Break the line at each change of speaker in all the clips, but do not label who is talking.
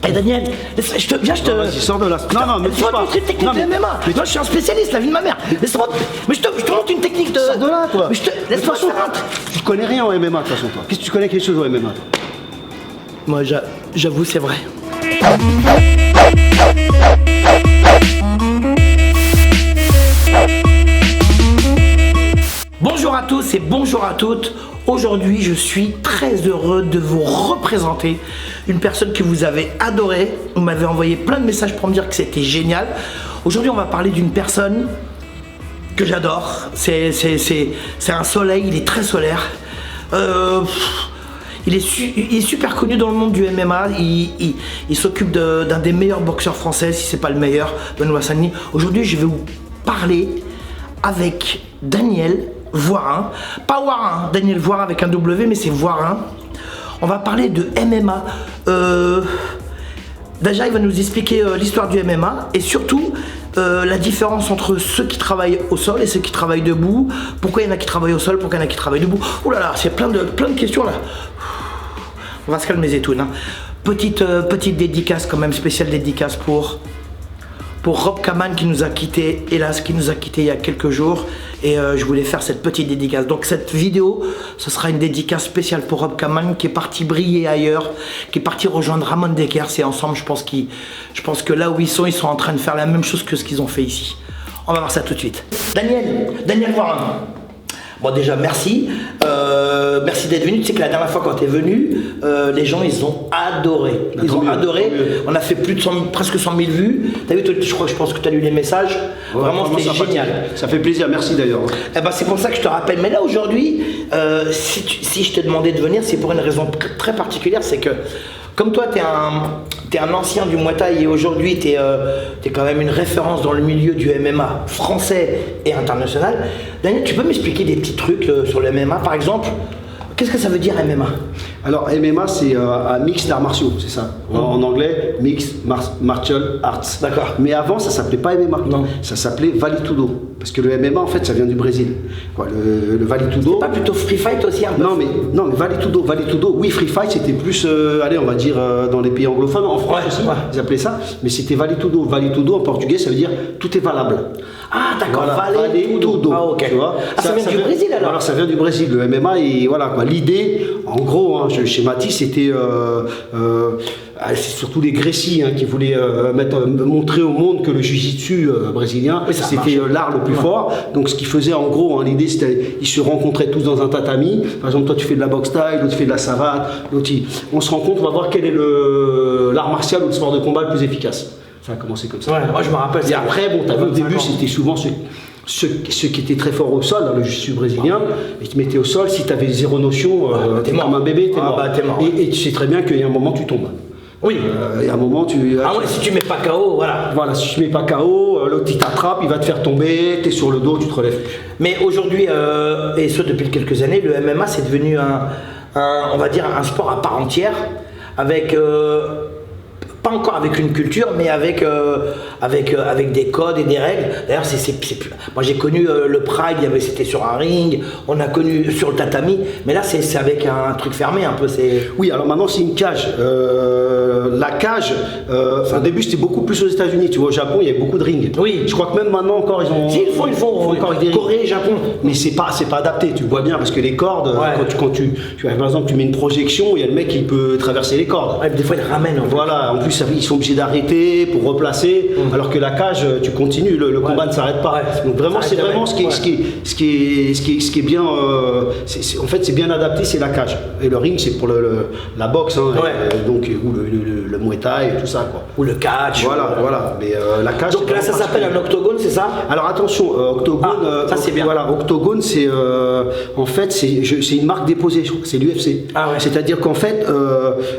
Hey Daniel, viens, je te...
Vas-y, sors de là. Non, mais
laisse-moi te montrer une technique de MMA. Moi, je suis un spécialiste, la vie de ma mère. Laisse-moi... Mais je te montre une technique de...
Sors de là, toi.
Mais laisse-moi faire un...
Tu connais rien en MMA, de toute façon, toi. Qu'est-ce que tu connais quelque chose en MMA?
Moi, j'avoue, c'est vrai. Bonjour à tous et bonjour à toutes. Aujourd'hui, je suis très heureux de vous représenter une personne que vous avez adorée. Vous m'avez envoyé plein de messages pour me dire que c'était génial. Aujourd'hui, on va parler d'une personne que j'adore. C'est un soleil, il est très solaire. Il est super connu dans le monde du MMA. Il s'occupe d'un des meilleurs boxeurs français, si c'est pas le meilleur, Benoît Saint-Denis. Aujourd'hui, je vais vous parler avec Daniel Voirin, pas Warin, Daniel Voirin avec un W, mais c'est Voirin. On va parler de MMA. Déjà, il va nous expliquer l'histoire du MMA et surtout la différence entre ceux qui travaillent au sol et ceux qui travaillent debout. Pourquoi il y en a qui travaillent au sol, pourquoi il y en a qui travaillent debout. Oh là là, c'est plein de questions là. On va se calmer les étounes. Hein. Petite dédicace quand même, spéciale dédicace pour Rob Kaman qui nous a quitté, hélas, qui nous a quitté il y a quelques jours. Et je voulais faire cette petite dédicace. Donc cette vidéo, ce sera une dédicace spéciale pour Rob Kaman qui est parti briller ailleurs, qui est parti rejoindre Ramon Decker. C'est ensemble, je pense que là où ils sont en train de faire la même chose que ce qu'ils ont fait ici. On va voir ça tout de suite. Daniel Voirin. Bon déjà merci, merci d'être venu. Tu sais que la dernière fois quand tu es venu, les gens ils ont adoré. On a fait plus de presque 100 000 vues. T'as vu, je pense que tu as lu les messages. Ouais, vraiment c'était génial.
Ça fait plaisir, merci d'ailleurs.
Eh ben, c'est pour ça que je te rappelle. Mais là aujourd'hui, si je t'ai demandé de venir, c'est pour une raison très particulière, c'est que comme toi, tu es un ancien du Muay Thai et aujourd'hui, tu es quand même une référence dans le milieu du MMA français et international. Daniel, tu peux m'expliquer des petits trucs sur le MMA, par exemple? Qu'est-ce que ça veut dire MMA?
Alors MMA c'est un mix d'arts martiaux, c'est ça. En anglais, mix martial arts.
D'accord.
Mais avant ça s'appelait pas MMA. Non. Ça s'appelait Vale Tudo. Parce que le MMA en fait ça vient du Brésil. Quoi, le Vale Tudo.
C'est pas plutôt free fight aussi un peu?
Non mais Vale Tudo, oui, free fight c'était plus allez on va dire dans les pays anglophones, en France aussi, ils appelaient ça, mais c'était Vale Tudo. Vale Tudo en portugais ça veut dire tout est valable.
Ah d'accord,
voilà, Vale Tudo.
Ah ok.
Tu vois,
ça vient du Brésil alors?
Alors ça vient du Brésil, le MMA et voilà quoi. L'idée, en gros, hein, je schématise, c'était c'est surtout les Gracie hein, qui voulaient montrer au monde que le jiu-jitsu brésilien, c'était l'art le plus fort. Donc ce qu'ils faisaient en gros, hein, l'idée c'était ils se rencontraient tous dans un tatami. Par exemple, toi tu fais de la boxe thaï, l'autre fait de la savate, l'autre on se rencontre, on va voir quel est l'art martial ou le sport de combat le plus efficace. Ça a commencé comme ça.
Ouais, moi je me rappelle.
Et après, bon, t'as vu au début, c'était souvent ceux qui étaient très forts au sol, dans le jiu-jitsu brésilien, et qui mettaient au sol, si tu avais zéro notion, t'es comme un bébé, t'es mort.
T'es mort.
Et tu sais très bien qu'il y a un moment tu tombes.
Oui.
Il y a un moment tu.
Ah ouais, si tu mets pas KO, voilà.
Voilà, si tu mets pas KO, l'autre il t'attrape, il va te faire tomber, t'es sur le dos, tu te relèves.
Mais aujourd'hui, et ce depuis quelques années, le MMA c'est devenu on va dire un sport à part entière, avec. Pas encore avec une culture, mais avec des codes et des règles. D'ailleurs, moi j'ai connu le Pride, c'était sur un ring, on a connu sur le tatami, mais là c'est avec un truc fermé un peu.
Oui, alors maintenant c'est une cage. La cage, au début c'était beaucoup plus aux États-Unis. Tu vois, au Japon il y avait beaucoup de rings.
Oui.
Je crois que même maintenant encore ils ont.
Si, ils font encore des rings. Corée, Japon.
Mais c'est pas adapté. Tu vois bien parce que les cordes, ouais. quand tu par exemple tu mets une projection, il y a le mec qui peut traverser les cordes.
Ouais, des fois il ramène.
Voilà. En plus ils sont obligés d'arrêter pour replacer, alors que la cage, tu continues, le combat ne s'arrête pas. Ouais. Donc vraiment, c'est vraiment ce qui est bien. En fait, c'est bien adapté, c'est la cage. Et le ring, c'est pour la boxe, hein, donc ou le Muay Thai et tout ça, quoi.
Ou le catch.
Voilà. Mais la cage.
Donc là, ça s'appelle un octogone, c'est ça?
Alors attention, octogone.
Ça c'est bien.
Voilà, octogone, c'est en fait, c'est une marque déposée. C'est l'UFC.
Ah ouais.
C'est-à-dire qu'en fait,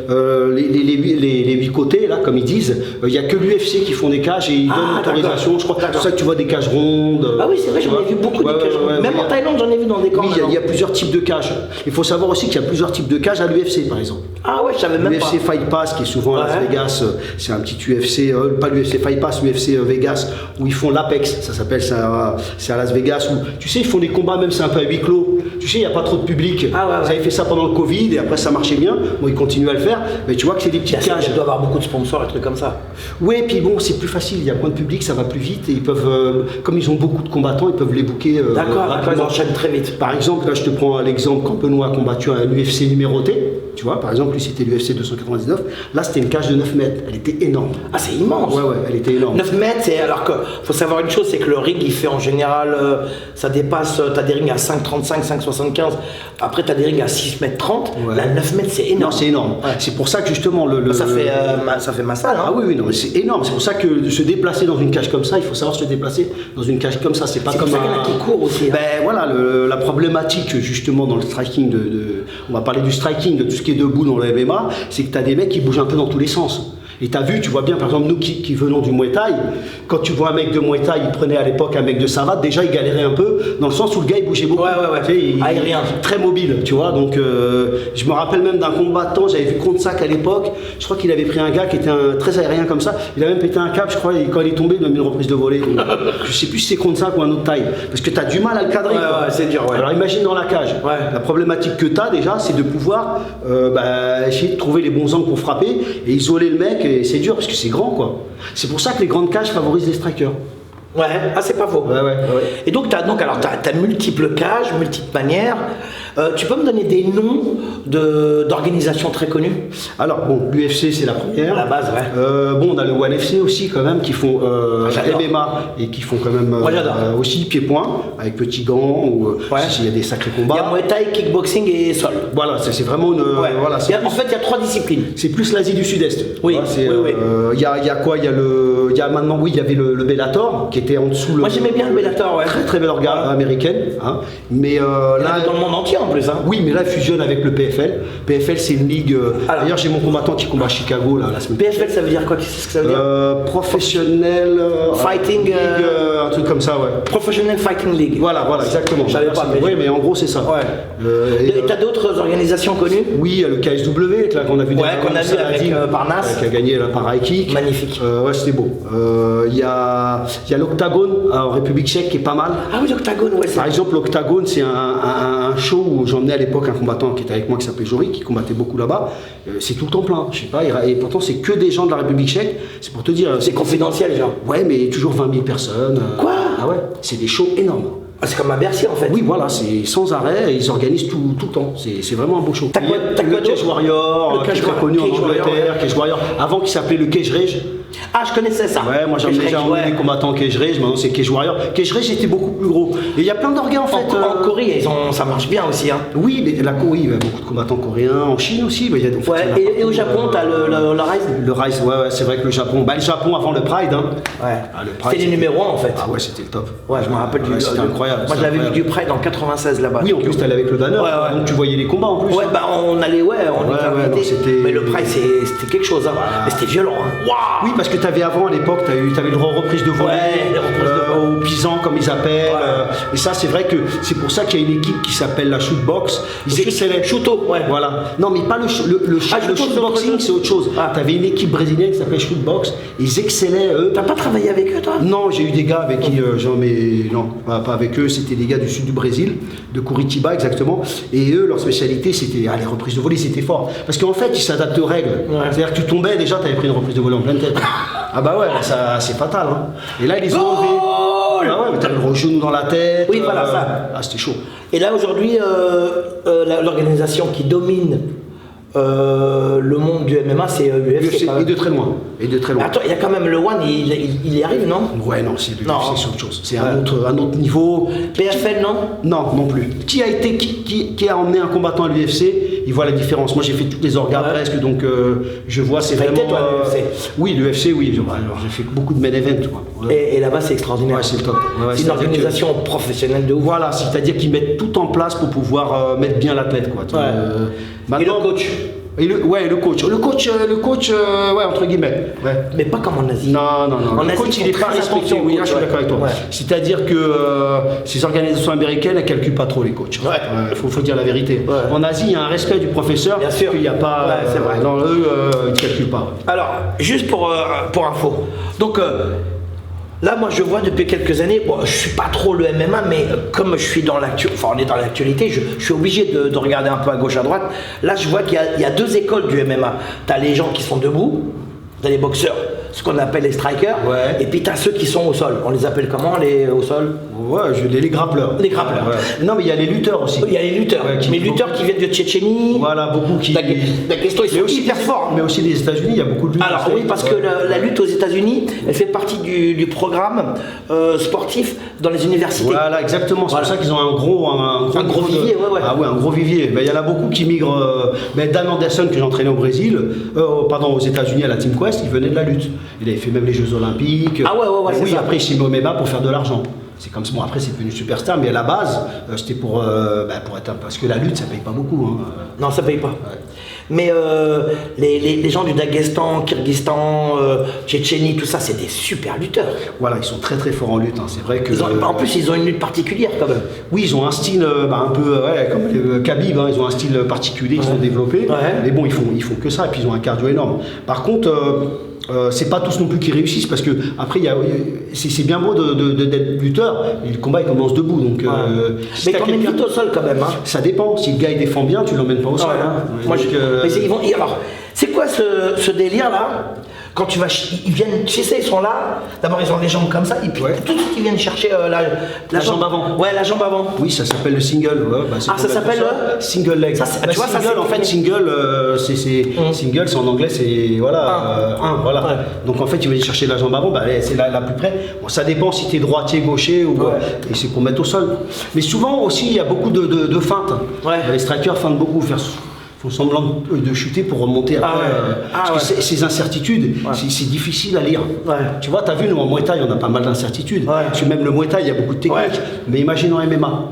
les 8 côtés là, comme ils disent, il n'y a que l'UFC qui font des cages et ils donnent l'autorisation. Je crois que c'est pour ça que tu vois des cages rondes.
Ah oui, c'est vrai, j'en ai vu beaucoup de cages rondes. Même en Thaïlande, j'en ai vu dans des camps.
Oui, il y a plusieurs types de cages. Il faut savoir aussi qu'il y a plusieurs types de cages à l'UFC, par exemple.
Ah ouais, je savais même pas.
L'UFC Fight Pass, qui est souvent à Las Vegas, c'est un petit UFC, pas l'UFC Fight Pass, l'UFC Vegas, où ils font l'Apex, ça s'appelle, c'est à Las Vegas, où tu sais, ils font des combats, même c'est un peu à huis clos. tu sais, il n'y a pas trop de public.
Ah ouais,
Ils avaient fait ça pendant le Covid et après ça marchait bien. Bon, ils continuent à le faire, mais tu vois que c'est des petites cages.
Il doit avoir beaucoup de sponsors et trucs comme ça.
Ouais, puis bon, c'est plus facile, il y a moins de public, ça va plus vite et ils peuvent, comme ils ont beaucoup de combattants, ils peuvent les booker.
D'accord, ils
rapidement.
enchaînent très vite.
Par exemple, là je te prends l'exemple quand Benoît a combattu un UFC numéroté, tu vois, par exemple, lui c'était l'UFC 299, là c'était une cage de 9 mètres, elle était énorme.
Ah, c'est immense.
Ouais, elle était énorme.
9 mètres, c'est alors que faut savoir une chose, c'est que le ring il fait en général, ça dépasse, t'as des rings à 5,35, 5,75, après t'as des rings à 6 mètres 30,
Ouais.
là 9 mètres c'est énorme.
Non, c'est énorme.
Ouais.
C'est pour ça que justement
Ça fait ma salle. Hein.
Ah oui, non, mais c'est énorme. C'est pour ça que de se déplacer dans une cage comme ça, il faut savoir se déplacer dans une cage comme ça. C'est pas
C'est
comme
pour ça qu'il y en a qui courent aussi. Hein.
Ben voilà, la problématique justement dans le striking, on va parler du striking, de tout ce qui est debout dans le MMA, c'est que tu as des mecs qui bougent un peu dans tous les sens. Et tu as vu, tu vois bien, par exemple, nous qui venons du Muay Thai, quand tu vois un mec de Muay Thai, il prenait à l'époque un mec de savate, déjà il galérait un peu, dans le sens où le gars il bougeait beaucoup.
Ouais.
Tu sais,
Aérien.
Très mobile, tu vois. Donc je me rappelle même d'un combattant, j'avais vu Konsak à l'époque, je crois qu'il avait pris un gars qui était très aérien comme ça, il a même pété un câble, je crois, et quand il est tombé, il a mis une reprise de volée. Donc, je sais plus si c'est Konsak ou un autre taille, parce que tu as du mal à le cadrer.
Ouais, c'est dur, ouais.
Alors imagine dans la cage,
Ouais.
la problématique que tu as déjà, c'est de pouvoir essayer de trouver les bons angles pour frapper et isoler le mec, et c'est dur parce que c'est grand quoi. C'est pour ça que les grandes cages favorisent les strikers.
Ouais, ah c'est pas faux.
Ouais.
Et donc t'as multiples cages, multiples manières. Tu peux me donner des noms d'organisations très connues?
Alors bon, l'UFC c'est la première.
La base, ouais.
Bon, on a le ONE FC aussi quand même qui font
j'adore.
MMA et qui font quand même
Moi, j'adore.
aussi pied-point avec petits gants ou
Ouais.
s'il y a des sacrés
Il y a
combats.
Muay Thai, kickboxing et sol.
Voilà, c'est vraiment une
Ouais.
voilà,
En fait, il y a 3 disciplines.
c'est plus l'Asie du Sud-Est.
Oui,
Il
oui.
y a quoi? Il y a maintenant, oui, il y avait le Bellator qui était en dessous.
Moi j'aimais bien le Bellator, ouais.
Très très belle organe américaine. Hein. Mais
Il y en
là,
a dans le monde entier en plus. Hein.
oui, mais là, il fusionne avec le PFL. PFL, c'est une ligue.
Alors.
D'ailleurs, j'ai mon combattant qui combat à Chicago là, la semaine
PFL, ça veut dire quoi? Qu'est-ce que ça veut dire?
professionnel.
Fighting,
League, un truc comme ça, ouais.
Professional Fighting League.
Voilà, exactement.
Je savais pas, mais-
Oui, mais en gros, c'est ça.
Ouais.
Et,
Et t'as d'autres organisations connues?
oui, il y a le KSW là, qu'on a vu
Ouais,
dernièrement,
qu'on a vu
Saladin,
avec Parnasse.
qui a gagné là, par high kick.
Magnifique.
Ouais, c'était beau. Il y a l'Octagone en République tchèque qui est pas mal.
Ah oui, l'Octagone, ouais, c'est
Par exemple, l'Octagone, c'est un show où j'emmenais à l'époque un combattant qui était avec moi qui s'appelait Jory, qui combattait beaucoup là-bas. C'est tout le temps plein, je sais pas. Et pourtant, c'est que des gens de la République tchèque. C'est pour te dire.
c'est confidentiel, genre.
Ouais, mais toujours 20 000 personnes.
Quoi?
Ah ouais, c'est des shows énormes.
Ah, c'est comme à Bercy en fait.
Oui, voilà, c'est sans arrêt, et ils organisent tout le temps. C'est vraiment un beau show.
T'as quoi
le Cage
d'autre?
Warrior,
Le
qui est
Cage
très
Warrior,
connu en
Cage Warrior,
Angleterre, Cage Warrior, avant qu'il s'appelait le Cage Rage.
Ah, je connaissais ça.
Ouais, moi j'ai déjà emmené les combattants Cage Rage, maintenant c'est Cage Warrior. Cage Rage était beaucoup plus gros. Et il y a plein d'organes en fait.
En Corée, ça marche bien aussi. Hein.
Oui, mais la Corée, il y a beaucoup de combattants coréens. En Chine aussi, mais il y a, en fait,
Ouais,
il y en a
et au
partout.
Japon, t'as le Rise.
Le Rise, ouais, c'est vrai que le Japon. Le Japon avant le Pride, hein.
Ouais.
Ah, le Pride,
C'était les numéros 1 en fait.
Ah ouais, c'était le top.
Ouais, je me rappelle du.
C'était incroyable.
Moi, je
c'était
l'avais vu
incroyable.
du Pride en 96 là-bas.
Oui, en plus, t'allais avec le banner,
Ouais.
donc tu voyais les combats en plus.
Ouais, bah on allait, on était
ouais,
invités.
non, c'était-
Mais le Pride, c'était quelque chose. Hein. Mais c'était violent. Hein. Waouh.
Oui, parce que tu avais avant à l'époque, tu avais le droit aux reprises de volée,
Ouais, les reprises de
aux pisans comme ils appellent.
Ouais.
Et ça, c'est vrai que c'est pour ça qu'il y a une équipe qui s'appelle la shootbox. Ils excellaient.
Shooto, ouais.
Voilà. Non, mais pas le
Ah, Shooto,
shootboxing,
c'est
c'est autre chose.
Ah.
Tu avais une équipe brésilienne qui s'appelait shootbox. Ils excellaient, eux.
T'as pas travaillé avec eux, toi?
Non, j'ai eu des gars avec qui, non, pas avec eux, c'était des gars du sud du Brésil, de Curitiba exactement, et eux, leur spécialité, c'était les reprises de volée, c'était fort. Parce qu'en fait, ils s'adaptent aux règles.
Ouais.
C'est-à-dire que tu tombais, déjà, tu avais pris une reprise de volée en pleine tête. Ah bah ouais, ça, c'est fatal. Hein. Et là, ils les ont enlevés. Ah ouais, mais t'avais le genou dans la tête.
Oui, voilà, ça.
Ah, c'était chaud.
Et là, aujourd'hui, l'organisation qui domine le monde du MMA, c'est l'UFC.
UFC, et de très loin. Et de très loin.
Attends, il y a quand même le One, il y arrive, non?
Ouais, non, c'est
Non.
autre chose. C'est
Ouais.
un autre niveau.
PFL, non?
Non plus. Qui a emmené un combattant à l'UFC, il voit la différence. Moi j'ai fait toutes les orgas
Ouais.
presque, donc je vois c'est
T'as
vraiment.
été, toi, à l'UFC?
Oui, l'UFC, oui. Alors, j'ai fait beaucoup de main events, quoi. Ouais.
Et là-bas, c'est extraordinaire.
Ouais, c'est le top. Ouais,
c'est une
c'est-à-dire
organisation professionnelle de ouf.
Voilà, c'est-à-dire qu'ils mettent tout en place pour pouvoir mettre bien l'athlète, quoi.
Ouais. Et
Maintenant-
le coach?
Et le coach. Le coach, ouais, entre guillemets. Ouais.
Mais pas comme en Asie.
Non.
En
Le
Asie,
coach,
ils
il est
font
pas
très
respecté.
attention au
Oui, là,
coach,
je suis
ouais.
d'accord avec toi.
Ouais.
C'est-à-dire que ces organisations américaines, elles calculent pas trop les coachs.
Ouais.
Faut dire la vérité.
Ouais.
En Asie, il y a un respect du professeur.
Bien sûr.
Qu'il n'y a pas.
Ouais, c'est vrai.
Dans eux, ils ne calculent pas.
Alors, juste pour info. Donc, Là, moi, je vois depuis quelques années, bon, je suis pas trop le MMA, mais comme je suis dans l'actualité, enfin, on est dans l'actualité, je suis obligé de regarder un peu à gauche, à droite. Là, je vois qu'il y a deux écoles du MMA. Tu as les gens qui sont debout, tu as les boxeurs, ce qu'on appelle les strikers, et puis tu as ceux qui sont au sol. On les appelle comment, au sol?
Ouais, les grappleurs.
Les grappleurs.
Ouais. Non, mais il y a les lutteurs aussi.
Il y a les lutteurs, mais les lutteurs qui viennent de Tchétchénie.
Voilà, beaucoup qui.
Daghestan, ils sont aussi hyper forts.
Mais aussi des États-Unis, il y a beaucoup de luttes.
Alors oui, parce que la lutte aux États-Unis, elle fait partie du programme sportif dans les universités.
Voilà, exactement. C'est pour ça qu'ils ont un gros
vivier.
Ah ouais, un gros vivier. Ben, il y en a beaucoup qui migrent. Dan Anderson, que j'ai entraîné au Brésil, aux États-Unis à la Team Quest, il venait de la lutte. Il avait fait même les Jeux Olympiques.
Ah ouais,
oui,
ça.
après il s'est mis au MMA pour faire de l'argent. C'est comme ça. Bon, après c'est devenu superstar, mais à la base, c'était pour être parce que la lutte, ça paye pas beaucoup. Hein.
Non, ça paye pas.
Ouais.
Mais les gens du Daghestan, Kyrgyzstan, Tchétchénie, tout ça, c'est des super lutteurs.
Voilà, ils sont très très forts en lutte. Hein. C'est vrai que.
En plus, ils ont une lutte particulière quand même.
Oui, ils ont un style un peu comme les Khabib. Hein, ils ont un style particulier qu'ils ont développé. Ouais. Mais bon, ils font que ça et puis ils ont un cardio énorme. Par contre. C'est pas tous non plus qui réussissent parce que après c'est bien beau d'être lutteur, mais le combat il commence debout donc.
Mais t'emmènes vite au sol quand même. Hein.
Ça dépend. Si le gars il défend bien, tu l'emmènes pas au sol.
Hein. Moi, alors, c'est quoi ce délire là? Quand tu vas, ils viennent, tu sais, ils sont là. D'abord, ils ont les jambes comme ça, et puis tout de suite, ils viennent chercher la jambe avant. Ouais, la jambe avant.
Oui, ça s'appelle le single. Ouais,
ça s'appelle
single leg.
Ça, tu vois,
single, en fait, single, single, c'est en anglais, c'est voilà. Voilà. Ouais. Donc en fait, tu vas aller chercher la jambe avant, c'est la plus près. Bon, ça dépend si tu es droitier, gaucher, et c'est pour mettre au sol. Mais souvent aussi, il y a beaucoup de feintes. Ouais. Les strikers feintent beaucoup, font semblant de chuter pour remonter après. Parce que ces incertitudes, c'est difficile à lire. Ouais. Tu vois, tu as vu, nous en Muay Thai, on a pas mal d'incertitudes. Ouais. Parce que même le Muay Thai, il y a beaucoup de techniques. Ouais. Mais imagine en MMA.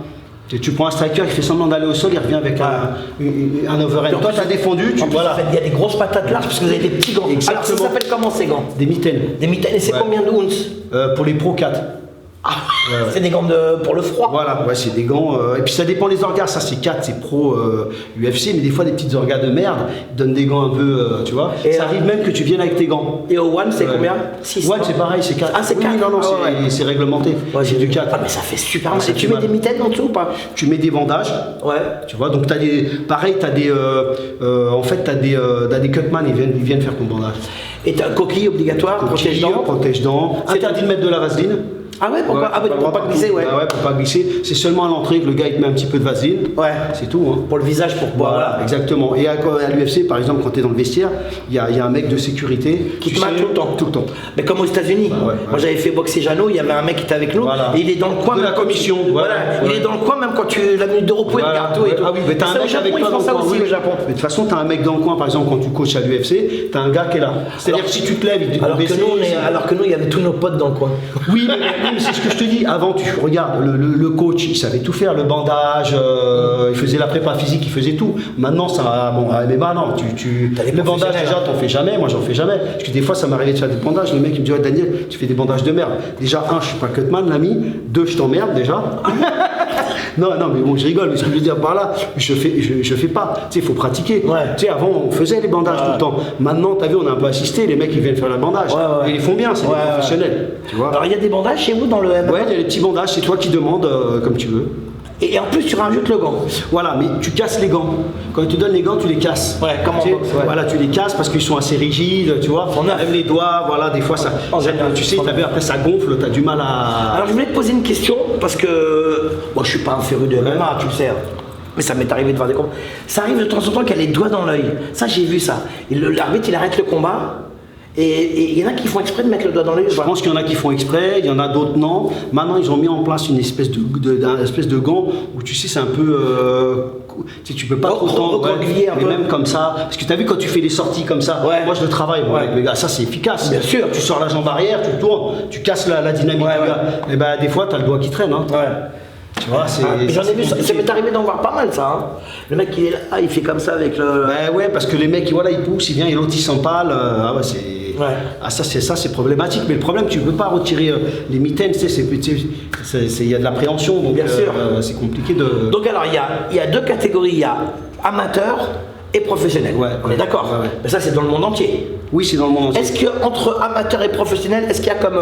Tu prends un striker qui fait semblant d'aller au sol, il revient avec un overhand. Toi, tu as défendu.
Il y a des grosses patates larges parce que vous avez des petits gants.
Exactement.
Alors, ça s'appelle comment ces gants?
Des mitaines.
Des mitaines. Et c'est combien d'ounces?
Pour les pros, 4.
C'est des gants pour le froid.
Voilà, c'est des gants. Et puis ça dépend des orgas. Ça, c'est 4, c'est pro UFC, mais des fois, des petites orgas de merde donnent des gants un peu, tu vois. Et ça arrive même que tu viennes avec tes gants.
Et au One, c'est combien? 6.
One, c'est pareil, c'est 4.
Ah, c'est 4.
Non, c'est réglementé.
Ouais, c'est du 4. Ah, mais ça fait super mal. Et tu mets des mitaines en dessous ou pas?
Tu mets des bandages. Ouais. Tu vois, donc t'as des. Pareil, t'as des. En fait, t'as des cutman, ils viennent faire ton bandage.
Et t'as un coquille obligatoire,
protège-dents. Interdit de mettre de la vaseline.
Ah ouais, pourquoi? Pour pas glisser, ouais.
Ouais, pour pas glisser. C'est seulement à l'entrée que le gars il te met un petit peu de vaseline. Ouais. C'est tout. Hein.
Pour le visage, pour boire.
Voilà, exactement. Et à l'UFC, par exemple, quand tu es dans le vestiaire, il y a un mec de sécurité
qui te mate tout le temps.
Tout le temps.
Mais comme aux États-Unis. Moi j'avais fait boxer Jeannot, il y avait un mec qui était avec nous. Et il est dans le coin.
De la commission.
Il est dans le coin, même quand la minute de repos, il regarde tout et tout.
Ah oui, mais t'as un mec avec toi dans le coin.
aussi au Japon.
Mais de toute façon, t'as un mec dans le coin, par exemple, quand tu coaches à l'UFC, t'as un gars qui est là. C'est-à-dire que si tu te lèves, il te
alors que nous, il y avait tous nos potes dans le coin.
Oui, mais c'est ce que je te dis. Avant, tu regardes, le coach, il savait tout faire, le bandage, il faisait la prépa physique, il faisait tout. Maintenant, ça, à MMA, non, le bandage, déjà, t'en fais jamais, moi, j'en fais jamais. Parce que des fois, ça m'arrivait de faire des bandages, le mec, il me dit, ouais, Daniel, tu fais des bandages de merde. Déjà, 1, je suis pas cutman, l'ami. 2, je t'emmerde, déjà. Non, mais bon, je rigole, mais ce que je veux dire par là, je fais pas. Tu sais, il faut pratiquer. Ouais. Tu sais, avant, on faisait les bandages tout le temps. Maintenant, t'as vu, on a un peu assisté, les mecs, ils viennent faire le bandage. Et ils font bien, c'est des professionnels. Tu vois.
Alors, il y a des bandages chez vous dans le MMA?
Ouais, il y a les petits bandages, c'est toi qui demandes comme tu veux.
Et en plus, tu rajoutes le gant.
Voilà, mais tu casses les gants. Quand ils te donnent les gants, tu les casses.
Ouais, comment
Voilà, tu les casses parce qu'ils sont assez rigides, tu vois. Même les doigts, voilà, des fois, tu sais, après ça gonfle, tu as du mal à.
Alors, je voulais te poser une question parce que moi, je suis pas un féru de MMA, tu le sais. Mais ça m'est arrivé de voir des combats. Ça arrive de temps en temps qu'il y a les doigts dans l'œil. Ça, j'ai vu ça. L'arbitre, il arrête le combat. Et il y en a qui font exprès de mettre le doigt dans l'œil.
Je pense qu'il y en a qui font exprès, il y en a d'autres non. Maintenant, ils ont mis en place une espèce de gant où tu sais, c'est un peu. Tu peux pas trop tendre, mais même comme ça. Parce que tu as vu quand tu fais des sorties comme ça, moi je le travaille avec les gars, ça c'est efficace.
Bien sûr.
Tu sors la jambe arrière, tu tournes, tu casses la dynamique du gars. Et ben des fois, tu as le doigt qui traîne. Hein. Tu vois,
j'en ai vu, ça m'est arrivé d'en voir pas mal ça. Hein. Le mec il est là, il fait comme ça avec le.
Ouais, parce que les mecs, voilà, ils poussent, il vient et l'autre il s'empale. Ah ouais, c'est. Ah ça c'est problématique, mais le problème tu ne peux pas retirer les mitaines, tu sais, il y a de l'appréhension, donc bien sûr. C'est compliqué de.
Donc alors il y a deux catégories, il y a amateur et professionnel. On est d'accord. Mais ça c'est dans le monde entier.
Oui, c'est dans le monde entier.
Est-ce qu'entre amateur et professionnel, est-ce qu'il y a comme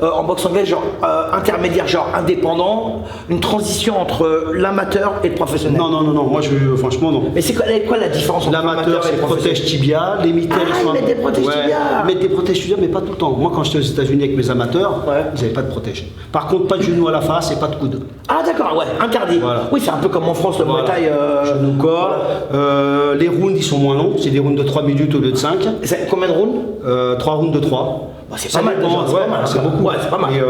en boxe anglaise, genre intermédiaire, genre indépendant, une transition entre l'amateur et le professionnel?
Non, moi franchement non.
Mais c'est quoi la différence entre
L'amateur, c'est protège tibia, les mitelles,
ils mettent des protèges tibia.
Ils mettent des protèges tibia, mais pas tout le temps. Moi, quand j'étais aux États-Unis avec mes amateurs, ils n'avaient pas de protège. Par contre, pas de genou à la face et pas de coude.
Ah d'accord, ouais, interdit.
Voilà.
Oui, c'est un peu comme en France, le Muay Thai.
Genou corps. Les rounds, ils sont moins longs. C'est des rounds de 3 minutes au lieu de 5.
Combien de rounds?
3 rounds de 3.
Bah, c'est pas mal déjà, c'est pas mal.
C'est beaucoup.
Ouais, c'est pas mal.
Et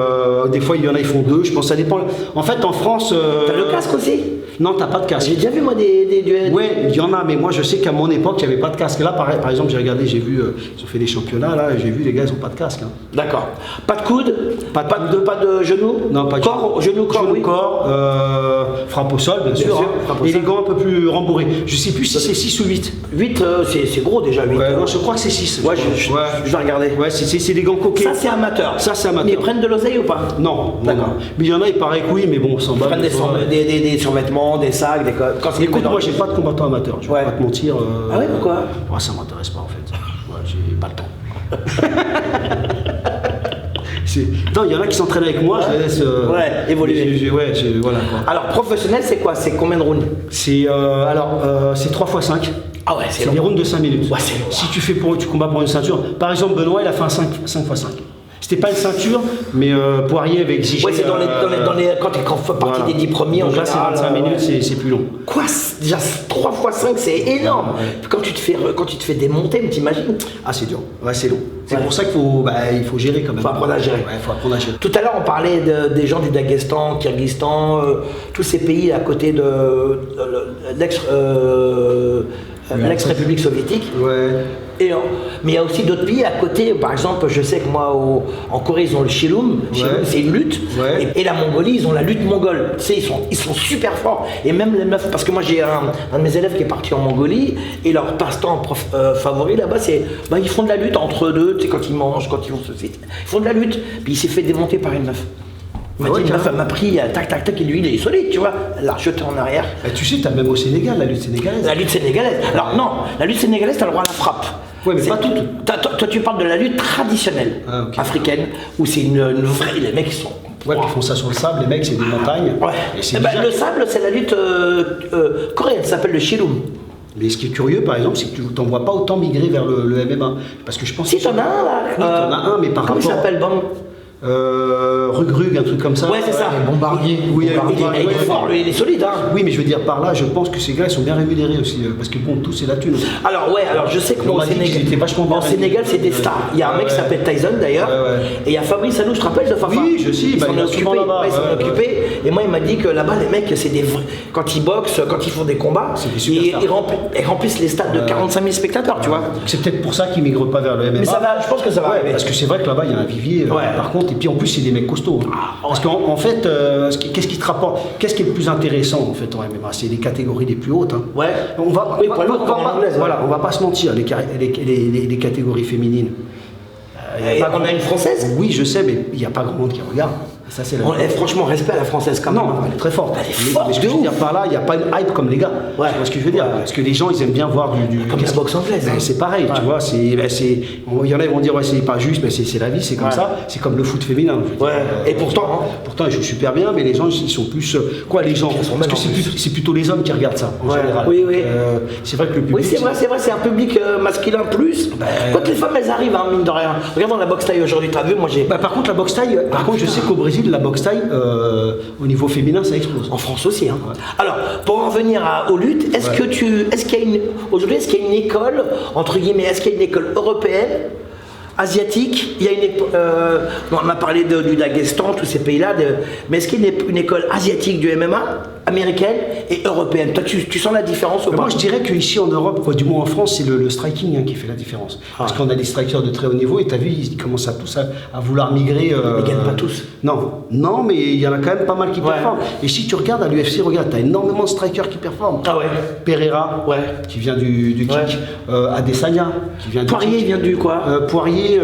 des fois, il y en a, ils font 2. Je pense que ça dépend. En fait, en France.
T'as le casque aussi?
Non, t'as pas de casque.
J'ai déjà vu moi des duels.
Ouais, il y en a, mais moi je sais qu'à mon époque, il n'y avait pas de casque. Là, par exemple, j'ai regardé, j'ai vu, ils ont fait des championnats, là, et j'ai vu les gars, ils n'ont pas de casque. Hein.
D'accord. Pas de coude? Pas de genou?
Non, pas de
corps, genou, corps,
genou,
oui.
corps, frappe au sol, bien sûr. Hein. Et les gants un peu plus rembourrés. Je sais plus si c'est 6 ou 8.
8, c'est gros déjà, 8.
Ouais, non, je crois que c'est 6.
Ouais, je vais regarder.
Ouais, c'est des gants coquets.
Ça, c'est amateur.
Ça, c'est amateur.
Mais ils prennent de l'oseille ou pas?
Non,
D'accord.
Mais il y en a, il paraît que oui, mais bon, sans
Ils prennent des survêtements, des sacs, des codes.
Écoute, moi, j'ai pas de combattant amateur. Je vais pas te mentir.
Ah ouais, pourquoi?
Moi, ça m'intéresse pas en fait. Ouais, j'ai pas le temps. Non, il y en a qui s'entraînent avec moi, je les laisse
évoluer.
Voilà, quoi.
Alors, professionnel, c'est quoi? C'est combien de rounds?
C'est c'est 3 x 5.
Ah ouais, c'est
des rounds de 5 minutes.
Ouais, c'est long.
Si tu combats pour une ceinture, par exemple, Benoît, il a fait un 5 x 5. C'était pas une ceinture, mais Poirier avait exigé.
Ouais, c'est dans les quand tu fais partie des 10 premiers.
Donc là, c'est 25 minutes, c'est plus long.
Quoi? Déjà 3 x 5, c'est énorme. Ouais. Quand tu te fais démonter, mais t'imagines?
Ah, c'est dur. Ouais, c'est long. C'est pour ça qu'il faut gérer quand même.
Faut apprendre à gérer.
Ouais, faut apprendre à gérer.
Tout à l'heure, on parlait des gens du Daghestan, Kyrgyzstan, tous ces pays à côté de l'ex-République soviétique.
Ouais.
Mais il y a aussi d'autres pays à côté. Par exemple, je sais que moi, en Corée, ils ont le Shillum. Shillum, c'est une lutte.
Ouais.
Et la Mongolie, ils ont la lutte mongole. Tu sais, ils sont super forts. Et même les meufs, parce que moi, j'ai un de mes élèves qui est parti en Mongolie. Et leur passe-temps favori là-bas, c'est ils font de la lutte entre deux. Tu sais, quand ils mangent, quand ils vont se faire. Ils font de la lutte. Puis il s'est fait démonter par une meuf. Une meuf, elle m'a pris tac, et lui, il est solide, tu vois. Elle l'a rejeté en arrière.
Et tu sais, t'as même au Sénégal la lutte sénégalaise.
La lutte sénégalaise. Alors non, la lutte sénégalaise, t'as le droit à la frappe.
Ouais, mais pas toute.
Toi, tu parles de la lutte traditionnelle africaine, où c'est une vraie. Les mecs, ils sont.
Ouais, puis ils font ça sur le sable, les mecs, c'est des montagnes.
Ouais. Le sable, c'est la lutte coréenne, ça s'appelle le Shillum.
Mais ce qui est curieux, par exemple, c'est que tu t'en vois pas autant migrer vers le MMA. Parce que je pense
si, t'en as un là.
Oui, t'en as un, mais par
comment
rapport.
Comment il s'appelle,
Rugrug, un truc comme ça.
Ouais, c'est ça.
Bombardier.
Oui,
il est fort, lui, il est solide. Hein.
Oui, mais je veux dire par là, je pense que ces gars, ils sont bien rémunérés aussi. Parce que bon, tout, c'est la thune.
Alors, je sais que moi, au Sénégal, c'est des stars. Il y a un mec qui s'appelle Tyson d'ailleurs. Et il y a Fabrice Alou, je te rappelle de Fafa?
Oui, je sais.
Ils s'en est occupé. Et moi, il m'a dit que là-bas, les mecs, c'est des vrais. Quand ils boxent, quand ils font des combats, ils remplissent les stades de 45 000 spectateurs, tu vois.
C'est peut-être pour ça qu'ils migrent pas vers le MMA.
Mais ça va, je pense que ça va arriver.
Parce que c'est vrai que là-bas, il y a un vivier. Par contre, et puis en plus, c'est des mecs costauds. Parce qu'en fait, qu'est-ce qui te rapporte? Qu'est-ce qui est le plus intéressant en fait en MMA? C'est les catégories les plus hautes. Hein.
Ouais.
On va pas se mentir, les catégories féminines.
On a une française?
Oui, je sais, mais il n'y a pas grand monde qui regarde. Ça, c'est
franchement, respect à la française quand même.
Non, elle est très forte.
Elle est forte.
Mais ce que je veux dire par là, il n'y a pas une hype comme les gars.
Ouais.
Tu vois ce que je veux dire? Parce que les gens, ils aiment bien voir du
comme la boxe anglaise.
Ben, c'est pareil, tu vois. Il y en a, ils vont dire, ouais, c'est pas juste, mais c'est la vie, c'est comme ça. C'est comme le foot féminin.
Et pourtant,
ils jouent super bien, mais les gens, ils sont plus. Les gens? Parce que c'est plutôt les hommes qui regardent ça, en général.
Oui.
C'est vrai que le public.
Oui, c'est vrai, c'est un public masculin plus. Quand les femmes, elles arrivent, mine de rien. Regarde dans la boxe taille aujourd'hui, t'as vu, moi j'ai.
Par contre, la boxe taille, je sais qu'au Brésil, la boxe taille, au niveau féminin, ça explose.
En France aussi. Hein. Ouais. Alors, pour en venir aux luttes, est-ce qu'il y a une école, entre guillemets, est-ce qu'il y a une école européenne, asiatique? Il y a on a parlé du Daghestan, tous ces pays-là, mais est-ce qu'il y a une école asiatique du MMA, américaine et européenne? Toi, tu sens la différence ou pas?
Moi, je dirais qu'ici en Europe, du moins en France, c'est le striking qui fait la différence. Parce qu'on a des strikers de très haut niveau et tu as vu, ils commencent tous à vouloir migrer.
Ils gagnent pas tous.
Non, mais il y en a quand même pas mal qui performent. Et si tu regardes à l'UFC, tu as énormément de strikers qui performent.
Ah ouais.
Pereira, qui vient du kick. Adesanya, qui vient du
Poirier,
kick.
il vient du quoi?
Poirier,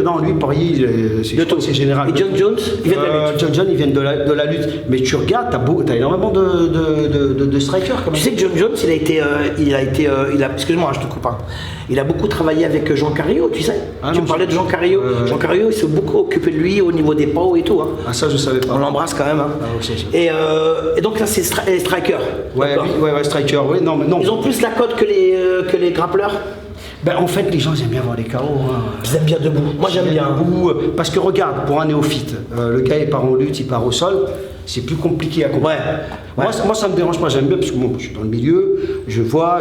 c'est général.
Et John Jones, il vient de la lutte.
John Jones, ils viennent de la lutte. Mais tu regardes, tu as énormément de de striker quand même.
Tu sais que John Jones, excuse-moi, je te coupe. Hein. Il a beaucoup travaillé avec Jean Carrillo, tu sais. Tu me parlais de Jean Carrillo. Jean Carrillo, il s'est beaucoup occupé de lui au niveau des PAO et tout. Hein.
Ah, ça, je savais pas.
On l'embrasse quand même. Hein.
Ah, okay,
et donc là, c'est striker.
Ouais, striker, oui. Non, mais non.
Ils ont plus la cote que les grappleurs.
Ben, en fait, les gens aiment bien voir les KO. Hein.
Ils aiment bien debout. Moi, j'aime bien
debout. Parce que regarde, pour un néophyte, le gars il part en lutte, il part au sol, c'est plus compliqué à comprendre.
Ouais.
Moi, ça me dérange pas, j'aime bien parce que bon, je suis dans le milieu, je vois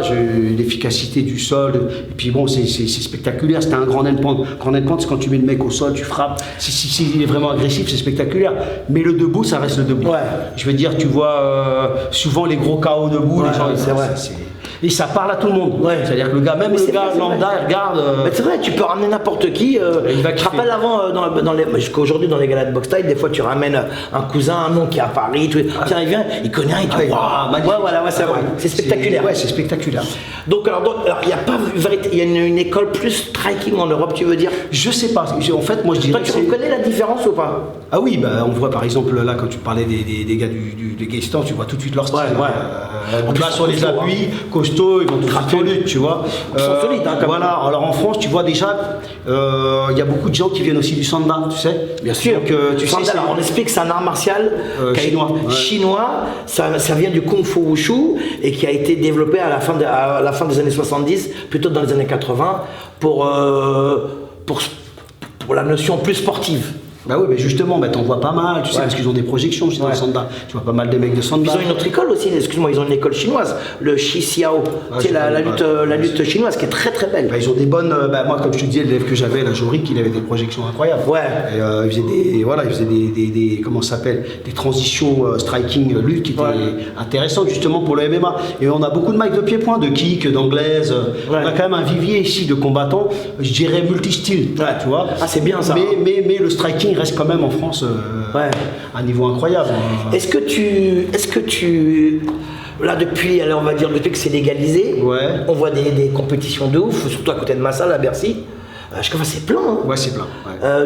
l'efficacité du sol, et puis bon, c'est spectaculaire. C'était un grand endpoint. Grand endpoint, c'est quand tu mets le mec au sol, tu frappes. S'il est vraiment agressif, c'est spectaculaire. Mais le debout, ça reste le debout.
Ouais.
Je veux dire, tu vois souvent les gros KO debout, les gens,
c'est vrai.
Et ça parle à tout le monde.
Ouais.
C'est-à-dire que le gars, même le gars lambda, il regarde.
Mais c'est vrai, tu peux ramener n'importe qui. Je te rappelle avant, jusqu'aujourd'hui dans les galas de boxe style, des fois tu ramènes un cousin, un nom qui est à Paris, tiens, il vient, il connaît rien, il dit waouh, c'est vrai. C'est spectaculaire.
Ouais, c'est spectaculaire.
Donc, il n'y a pas il y a une école plus striking en Europe, tu veux dire?
Je sais pas. En fait, moi je dirais.
Toi, tu reconnais la différence ou pas?
Ah oui, bah, on voit par exemple là, quand tu parlais des gars du Guestan, tu vois tout de suite leur style. En plus, sur les appuis, costauds, ils vont tout en lutte, tu vois.
Ils sont solides, hein,
voilà, alors en France, tu vois déjà, il y a beaucoup de gens qui viennent aussi du Sanda, tu sais.
Bien sûr.
Donc, tu sais,
alors, on explique que c'est un art martial
chinois.
Ça vient du Kung Fu Wushu et qui a été développé à la fin des années 70, plutôt dans les années 80, pour la notion plus sportive.
Bah oui, mais justement, t'en vois pas mal, tu sais, parce qu'ils ont des projections, je sais, dans le Sanda. Tu vois pas mal de mecs de Sanda.
Ils ont une autre école aussi, excuse-moi, ils ont une école chinoise, le Shi Xiao, c'est la lutte chinoise qui est très très belle.
Bah, ils ont des bonnes. Moi, comme je te disais, l'élève que j'avais, la Jorik, il avait des projections incroyables.
Ouais.
Et, il faisait des comment ça s'appelle, des transitions striking lutte qui étaient intéressantes justement pour le MMA. Et on a beaucoup de mecs de pied-point, de kick, d'anglaise. On a quand même un vivier ici de combattants, je dirais multi-style, tu vois.
Ah, c'est bien ça.
Mais le striking reste quand même en France un niveau incroyable.
Est-ce que tu là depuis que c'est légalisé, on voit des compétitions de ouf, surtout à côté de ma salle à Bercy. C'est plein. Hein.
Ouais, c'est plein.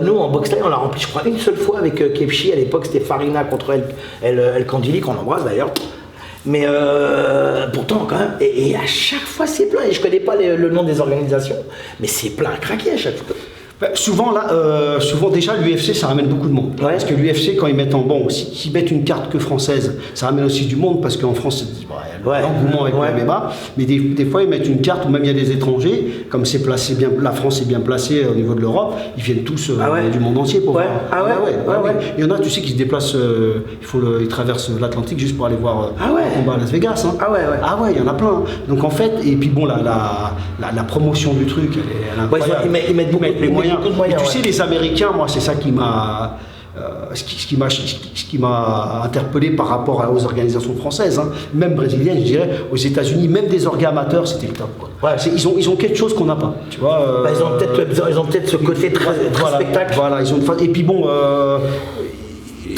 Nous en boxe on l'a rempli, je crois, une seule fois avec Kepchi. À l'époque, c'était Farina contre El Kandili, qu'on embrasse d'ailleurs. Mais pourtant, quand même, et à chaque fois, c'est plein. Et je connais pas le nom des organisations, mais c'est plein à craquer à chaque fois.
Souvent déjà l'UFC ça ramène beaucoup de monde. Parce que l'UFC quand ils mettent s'ils mettent une carte que française, ça ramène aussi du monde parce qu'en France il y a l'engouement avec le MMA, mais des fois ils mettent une carte où même il y a des étrangers, comme c'est placé bien, la France est bien placée au niveau de l'Europe, ils viennent tous du monde entier pour voir. Il y en a, tu sais, qui se déplacent, ils traversent l'Atlantique juste pour aller voir un combat à Las Vegas. Hein. Il y en a plein. Donc en fait, et puis bon la promotion du truc, elle est incroyable.
Ils mettent beaucoup de moyens.
Tu sais, les Américains, moi, c'est ça qui m'a, ce qui m'a interpellé par rapport aux organisations françaises, hein. Même brésiliennes, je dirais. Aux États-Unis, même des orgas amateurs, c'était le top. Quoi. Ils ont quelque chose qu'on n'a pas. Tu vois.
Ils ont peut-être ce côté très spectacle.
Voilà, et puis bon.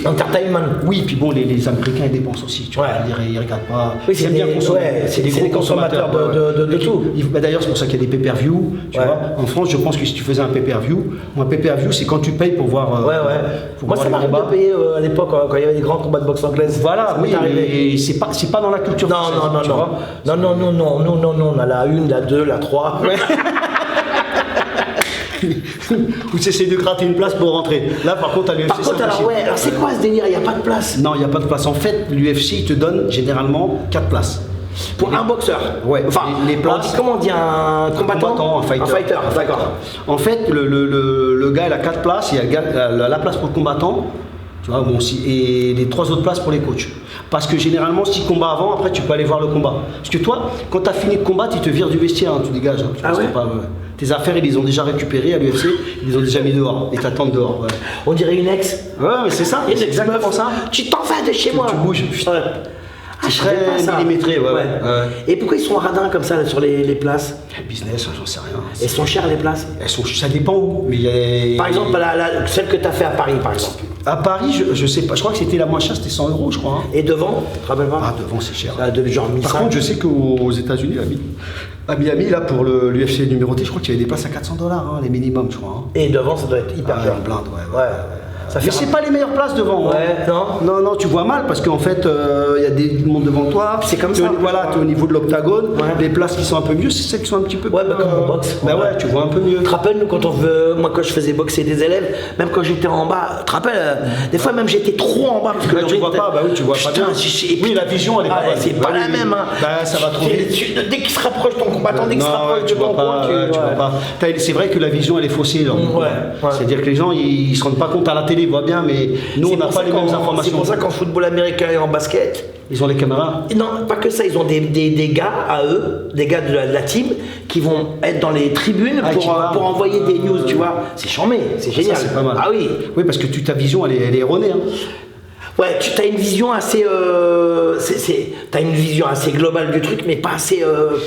Entertainment.
Oui, puis bon, les Américains ils dépensent aussi, tu vois, ils regardent pas.
Oui, c'est bien consommer. C'est des consommateurs de tout.
D'ailleurs, c'est pour ça qu'il y a des pay-per-view, tu vois. En France, je pense que si tu faisais un pay-per-view, un pay-per-view, c'est quand tu payes pour voir.
Moi, ça m'arrive de payer à l'époque quand il y avait des grands combats de boxe anglaise.
Voilà, oui, mais c'est pas dans la culture française.
Non, on a la 1, la 2, la 3.
Ou tu essaies de gratter une place pour rentrer. Là, par contre, à l'UFC,
c'est impossible. Alors c'est quoi ce délire? Il n'y a pas de place?
Non, il n'y a pas de place. En fait, l'UFC, il te donne généralement 4 places.
Pour un boxeur?
Ouais. Enfin, les places.
Comment on dit, un combattant?
Un fighter, d'accord. En fait, le gars, il a 4 places. Il y a la place pour le combattant. Tu vois, et les 3 autres places pour les coachs. Parce que généralement, si combat avant, après tu peux aller voir le combat. Parce que toi, quand tu as fini de combattre, ils te virent du vestiaire, hein, tu dégages. Hein, tes affaires, ils les ont déjà récupérées à l'UFC, ils les ont déjà mis dehors, ils t'attendent dehors.
On dirait une ex.
Ouais, mais c'est ça, c'est exactement ça.
Tu t'en vas de chez moi.
Tu bouges. C'est très millimétré,
Et pourquoi ils sont radins comme ça là, sur les places?
Business, j'en sais rien.
Elles sont chères les places?
Ça dépend où. Mais
par exemple, celle que tu as fait à Paris, par exemple.
À Paris, je sais pas, je crois que c'était la moins chère, c'était 100 €, je crois. Hein.
Et devant, tu te rappelles pas?
Ah, devant c'est cher.
Genre 1500.
Par contre, je sais qu'aux États-Unis, à Miami, là, pour l'UFC numéroté, je crois qu'il y avait des places à 400 $, hein, les minimums, je crois. Hein.
Et devant, ça doit être hyper cher.
Une blinde, Mais c'est pas les meilleures places devant.
Ouais,
Non, non, tu vois mal parce qu'en fait, il y a du monde devant toi.
C'est comme ça.
Voilà, tu es au niveau de l'octagone. Les places qui sont un peu mieux, c'est celles qui sont un petit peu.
Ouais, bah comme en boxe.
Bah ouais, tu vois un peu mieux.
Tu te rappelles, nous, moi, quand je faisais boxer des élèves, même quand j'étais en bas, tu te rappelles, des fois même j'étais trop en bas parce que
Là, tu vois pas, bah oui, tu vois pas bien. Oui, la vision, elle est pas bonne.
C'est pas la même. Hein.
Bah, ça va trop vite.
Dès qu'il se rapproche ton combattant, dès qu'il se rapproche de
tu
ton
vois pas, tu vois pas. C'est vrai que la vision, elle est faussée. C'est-à-dire que les gens, ils se rendent pas compte à la télé, ils voient bien, mais nous, on n'a pas les mêmes informations.
C'est pour ça qu'en football américain et en basket,
ils ont les caméras.
Non, pas que ça, ils ont des gars à eux, des gars de la team, qui vont être dans les tribunes pour envoyer des news, tu vois. C'est charmé, c'est génial.
Ça, c'est pas mal.
Ah oui.
Oui, parce que ta vision, elle est erronée. Hein.
Ouais, tu as une vision assez, t'as une vision assez globale du truc, mais pas assez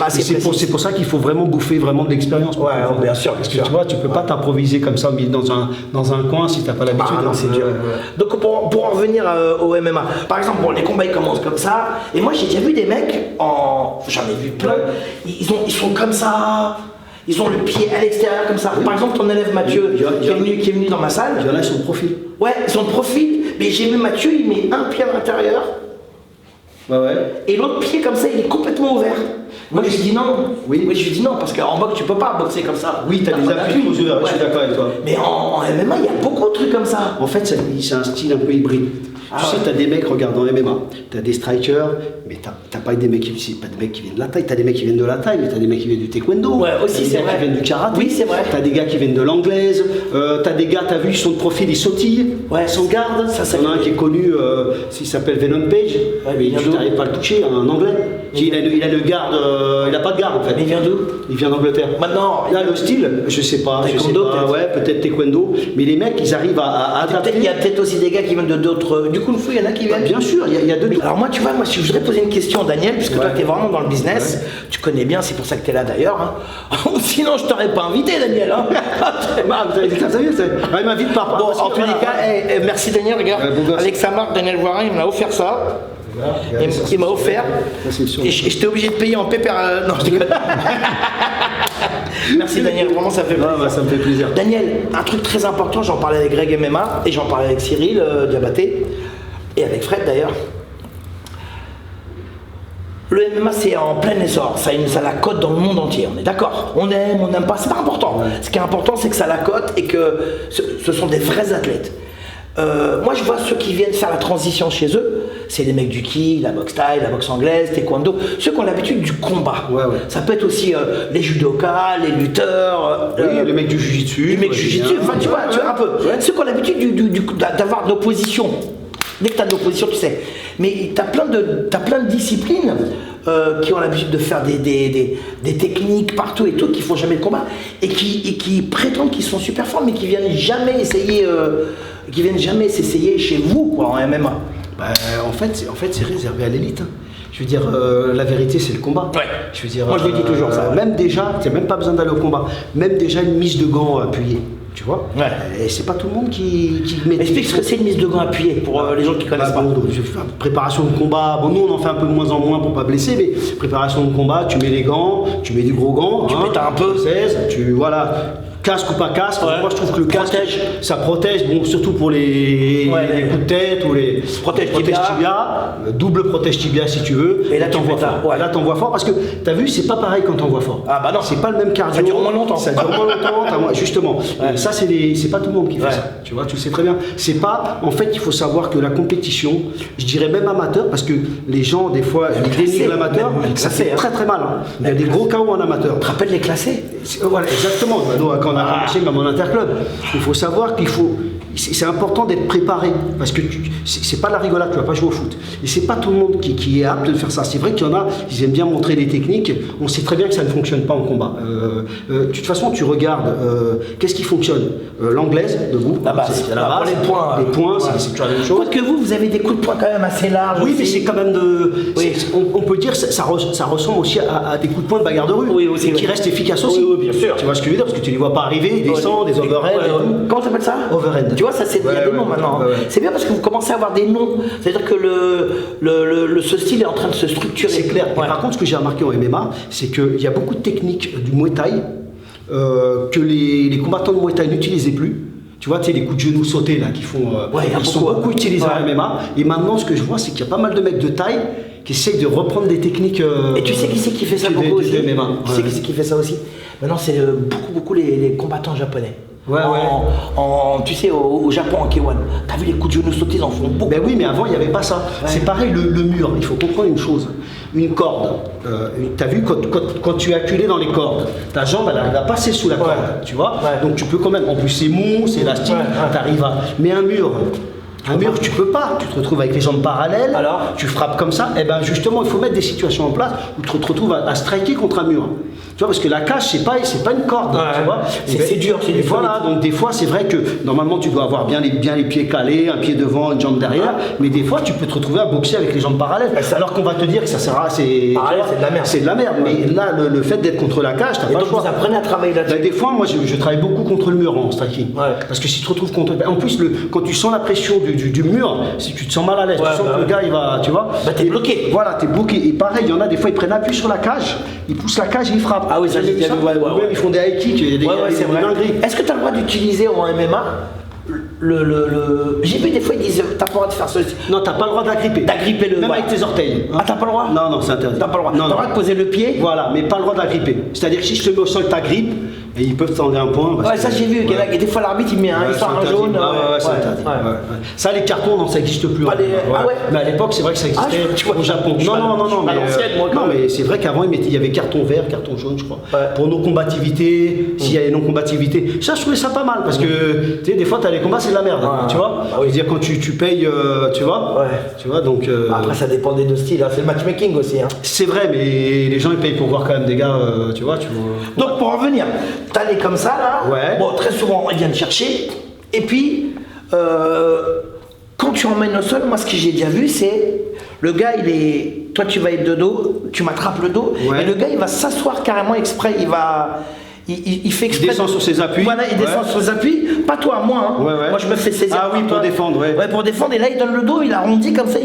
c'est pour ça qu'il faut vraiment bouffer vraiment de l'expérience.
Ouais, bien sûr.
Parce que tu vois, tu peux pas t'improviser comme ça dans un coin si t'as pas l'habitude.
Non, c'est dur. Donc pour en revenir au MMA, par exemple, les combats ils commencent comme ça, et moi j'ai déjà vu des mecs j'en ai vu plein, ils sont comme ça. Ils ont le pied à l'extérieur comme ça. Par exemple, ton élève Mathieu, qui est venu dans ma salle.
Il y en a son profil.
Ouais, son profil. Mais j'ai vu Mathieu, il met un pied à l'intérieur.
Ouais.
Et l'autre pied comme ça, il est complètement ouvert. Moi, je lui dis non. Oui, je lui dis non, parce qu'en boxe, tu peux pas boxer comme ça.
Oui, tu as des appuis aux ouverts, je suis d'accord avec toi.
Mais en MMA, il y a beaucoup de trucs comme ça.
En fait, c'est un style un peu hybride. Tu sais, tu as des mecs, regarde en MMA, tu as des strikers, mais t'as pas des mecs qui viennent de la taille, tu as des mecs qui viennent de la taille, mais tu as des mecs qui viennent du taekwondo,
ouais, aussi,
c'est vrai. Qui viennent du karaté,
oui, c'est vrai.
Tu as des gars qui viennent de l'anglaise, tu as des gars, tu as vu, ils sont de profil, ils sautillent,
ouais,
sans garde. Il y en a un qui est connu, il s'appelle Venom Page, mais tu n'arrives pas à le toucher, un anglais. Il a le garde, il a pas de garde en fait.
Mais il vient d'où?
Il vient d'Angleterre.
Maintenant,
là, le style, je sais pas, ouais, peut-être taekwondo, mais les mecs, ils arrivent à adapter.
Il y a peut-être aussi des gars qui viennent de d'autres. Du kung fu, il y en a qui viennent.
Bien sûr, il y a deux.
Alors moi, tu vois, si je voudrais poser une question, Daniel, puisque toi, tu es vraiment dans le business, tu connais bien, c'est pour ça que tu es là d'ailleurs. Hein. Sinon, je t'aurais pas invité, Daniel. Hein.
Il m'invite pas.
Bon, en tous les cas, merci Daniel, regarde. Avec sa marque, Daniel Voirin, il m'a offert ça. Il m'a offert. Et j'étais obligé de payer en pépère. Non, je déconne. Merci Daniel, vraiment ça fait plaisir.
Ça me fait plaisir.
Daniel, un truc très important, j'en parlais avec Greg MMA et j'en parlais avec Cyril Diabaté et avec Fred d'ailleurs. Le MMA c'est en plein essor, ça la cote dans le monde entier, on est d'accord. On aime, on n'aime pas, c'est pas important. Ouais. Ce qui est important c'est que ça la cote et que ce sont des vrais athlètes. Moi je vois ceux qui viennent faire la transition chez eux, c'est les mecs du ki, la boxe thaï, la boxe anglaise, taekwondo, ceux qui ont l'habitude du combat.
Ouais.
Ça peut être aussi les judokas, les lutteurs,
les mecs du jiu-jitsu.
Les mecs du jiu-jitsu, enfin tu vois un peu. Ouais. Ceux qui ont l'habitude d'avoir de l'opposition. Dès que tu as de l'opposition, tu sais. Mais tu as plein de disciplines qui ont l'habitude de faire des techniques partout et tout, qui font jamais de combat et qui prétendent qu'ils sont super forts, mais qui viennent jamais essayer, s'essayer chez vous, quoi, en MMA.
En fait, c'est réservé à l'élite. Hein. Je veux dire, la vérité, c'est le combat.
Ouais.
Je veux dire,
moi, je le dis toujours ça.
Même déjà, tu n'as même pas besoin d'aller au combat. Même déjà une mise de gants appuyée. Tu vois, et c'est pas tout le monde qui met.
Explique ce que c'est une mise de gants appuyée pour les gens qui connaissent pas.
Préparation de combat, nous on en fait un peu de moins en moins pour pas blesser, mais préparation de combat, tu mets les gants, tu mets du gros gants,
tu pétales un peu,
16, voilà. Casque ou pas casque, moi je trouve que le casque ça protège, bon, surtout pour les coups de tête ou les
protège tibia,
double protège tibia si tu veux.
Et là t'envoies fort.
Là t'envoies fort parce que t'as vu, c'est pas pareil quand t'envoies fort.
Ah bah non,
c'est pas le même cardio.
Ça dure moins longtemps.
Justement. Ça c'est pas tout le monde qui fait ça. Tu vois, tu le sais très bien. C'est pas, en fait, il faut savoir que la compétition, je dirais même amateur, parce que les gens des fois ils dénigrent l'amateur, ça fait très très mal. Hein. Il y a des gros KO en amateur.
Tu te rappelles les classés?
Voilà, exactement. Quand on a commencé même en interclub, il faut savoir qu'il faut. C'est important d'être préparé parce que c'est pas de la rigolade, tu vas pas jouer au foot. Et c'est pas tout le monde qui est apte de faire ça. C'est vrai qu'il y en a, ils aiment bien montrer des techniques. On sait très bien que ça ne fonctionne pas en combat. De toute façon, tu regardes, qu'est-ce qui fonctionne? L'anglaise, debout,
c'est la base.
Les points, c'est toujours la même chose.
Que vous avez des coups de poing quand même assez larges.
Oui, mais c'est quand même on peut dire ça ressemble aussi à des coups de poing de bagarre de rue.
Oui, aussi,
qui restent efficaces aussi.
Oui, bien sûr.
Tu vois ce que je veux dire? Parce que tu les vois pas arriver, ils descendent, des overhead.
Comment t'appelles ça?
Overhead.
Tu vois, ça il y a des noms maintenant. C'est bien parce que vous commencez à avoir des noms. C'est-à-dire que ce style est en train de se structurer.
C'est clair. Par contre, ce que j'ai remarqué en MMA, c'est qu'il y a beaucoup de techniques du Muay Thai que les combattants de Muay Thai n'utilisaient plus. Tu vois, tu sais, les coups de genoux sautés là qui font. Ils sont beaucoup utilisés en MMA. Et maintenant, ce que je vois, c'est qu'il y a pas mal de mecs de taille qui essayent de reprendre des techniques.
Et tu sais qui c'est qui fait ça beaucoup aussi?
MMA.
Tu sais qui c'est qui fait ça aussi? Maintenant, c'est beaucoup les combattants japonais. Tu sais, au Japon, en K1, t'as vu les coups de genoux sautés, ils en font beaucoup.
Ben oui, mais avant, il n'y avait pas ça. C'est pareil, le mur, il faut comprendre une chose. Une corde, t'as vu, quand tu es acculé dans les cordes, ta jambe, elle va passer sous la corde, tu vois. Donc tu peux quand même, en plus c'est mou, c'est élastique, t'arrives à... Mais un mur, tu peux pas, tu te retrouves avec les jambes parallèles, tu frappes comme ça, et ben justement, il faut mettre des situations en place où tu te retrouves à striker contre un mur. Tu vois, parce que la cage, c'est pas une corde, tu vois.
C'est dur, c'est du
voilà, donc des fois, c'est vrai que normalement, tu dois avoir bien les pieds calés, un pied devant, une jambe derrière, mais des fois, tu peux te retrouver à boxer avec les jambes parallèles. Alors qu'on va te dire que ça sert c'est de la merde. C'est de la merde, mais là, le fait d'être contre la cage, t'as pas le choix.
Vous apprenez à travailler là-dessus.
Des fois, moi, je travaille beaucoup contre le mur en striking. Parce que si tu te retrouves contre... En plus, quand tu sens la pression du mur, si tu te sens mal à l'aise, tu sens que le gars, il va... Tu vois,
t'es bloqué.
Voilà, t'es bloqué. Et pareil, il y en a des fois, ils prennent appui sur la cage, ils poussent la cage et ils frappent.
Ah oui, ça j'ai déjà vu.
Même ils font des high kicks,
c'est vrai. Est-ce que tu as le droit d'utiliser en MMA J'ai vu des fois ils disent t'as pas le droit de faire ceci.
Non, t'as pas le droit d'agripper.
D'agripper le.
Même avec tes orteils.
Ah, t'as pas le droit?
Non, c'est interdit.
T'as pas le droit. T'as le droit de poser le pied.
Voilà, mais pas le droit d'agripper. C'est-à-dire que si je te mets au sol, t'agrippes. Et ils peuvent t'enlever un point.
Ça j'ai vu. Et des fois l'arbitre il met un jaune.
C'est interdit. Ça, les cartons, non, ça n'existe plus. Mais à l'époque, c'est vrai que ça existait au Japon. Non, mais c'est vrai qu'avant, il y avait carton vert, carton jaune, je crois. Pour nos-combativités, s'il y a des non-combativités. Ça, je trouvais ça pas mal parce que, tu sais, des fois, t'as les combats, c'est de la merde. Tu vois? Je veux dire, quand tu payes, tu vois? Tu vois, donc.
Après, ça dépend des deux styles. C'est le matchmaking aussi.
C'est vrai, mais les gens, ils payent pour voir quand même des gars, tu vois.
Donc, pour en revenir. T'allais comme ça là, bon très souvent ils viennent chercher, et puis quand tu emmènes au sol, moi ce que j'ai déjà vu c'est, le gars toi tu vas être de dos, tu m'attrapes le dos, et le gars il va s'asseoir carrément exprès, il fait exprès.
Il descend sur ses appuis.
Voilà, il descend sur ses appuis, pas toi, moi. Moi je me fais saisir.
Ah oui, pour défendre,
pour défendre, et là il donne le dos, il arrondit comme ça,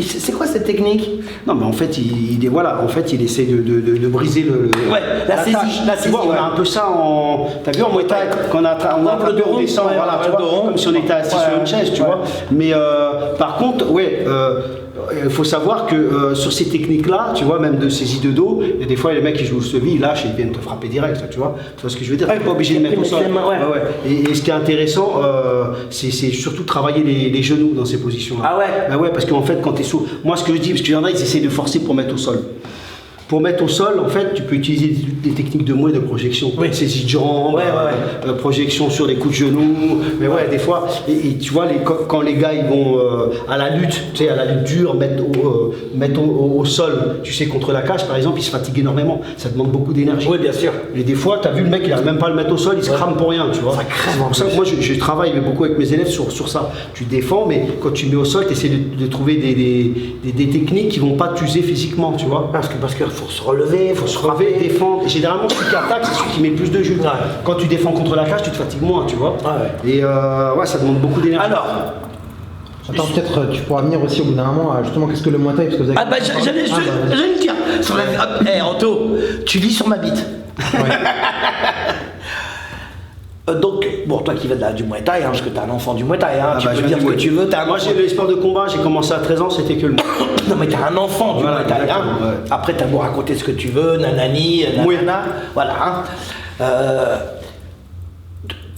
c'est quoi cette technique?
Non mais en fait il essaie de briser
la saisie.
Tu vois, on a un peu ça en... T'as vu en Muay Thai, quand on a le dos, on descend, voilà, tu vois, comme si on était assis sur une chaise, tu vois. Mais par contre, il faut savoir que sur ces techniques-là, tu vois, même de saisie de dos, il y a des fois les mecs qui jouent au sevi, ils lâchent et ils viennent te frapper direct, tu vois ce que je veux dire, t'es pas obligé de mettre au sol. Et ce qui est intéressant, c'est surtout travailler les genoux dans ces positions-là. Parce qu'en fait, quand t'es sous... Moi, ce que je dis, parce qu'il y en a, ils essaient de forcer pour mettre au sol. Pour mettre au sol, en fait, tu peux utiliser des techniques de de projection. Saisie de jambes, projection sur les coups de genoux. Mais des fois, et tu vois, quand les gars ils vont à la lutte, tu sais, à la lutte dure, mettre au sol, tu sais, contre la cage, par exemple, ils se fatiguent énormément. Ça demande beaucoup d'énergie.
Oui, bien sûr.
Et des fois, tu as vu le mec, il n'arrive même pas à le mettre au sol, il se crame pour rien, tu vois.
Ça crève.
Pour ça, moi, je travaille beaucoup avec mes élèves sur ça. Tu défends, mais quand tu mets au sol, tu essaies de trouver des techniques qui vont pas t'user physiquement, tu vois.
Parce que faut se relever, faut se
frapper, défendre. Généralement, celui qui attaque, c'est celui qui met le plus de jus. Quand tu défends contre la cage, tu te fatigues moins, tu vois. Et ça demande beaucoup d'énergie.
Alors,
attends, peut-être tu pourras venir aussi au bout d'un moment, justement, qu'est-ce que le Muay Thai, parce que vous avez...
j'allais le dire. Anto, tu vis sur ma bite. Donc, bon, toi qui vas du Muay Thai, parce que t'es un enfant du Muay Thai, tu peux dire ce que tu veux.
Moi, j'ai les sports de combat, j'ai commencé à 13 ans, c'était que le
Non, mais t'es un enfant du Muay Thai. Après, t'as beau raconter ce que tu veux, nanani, nanana. Voilà.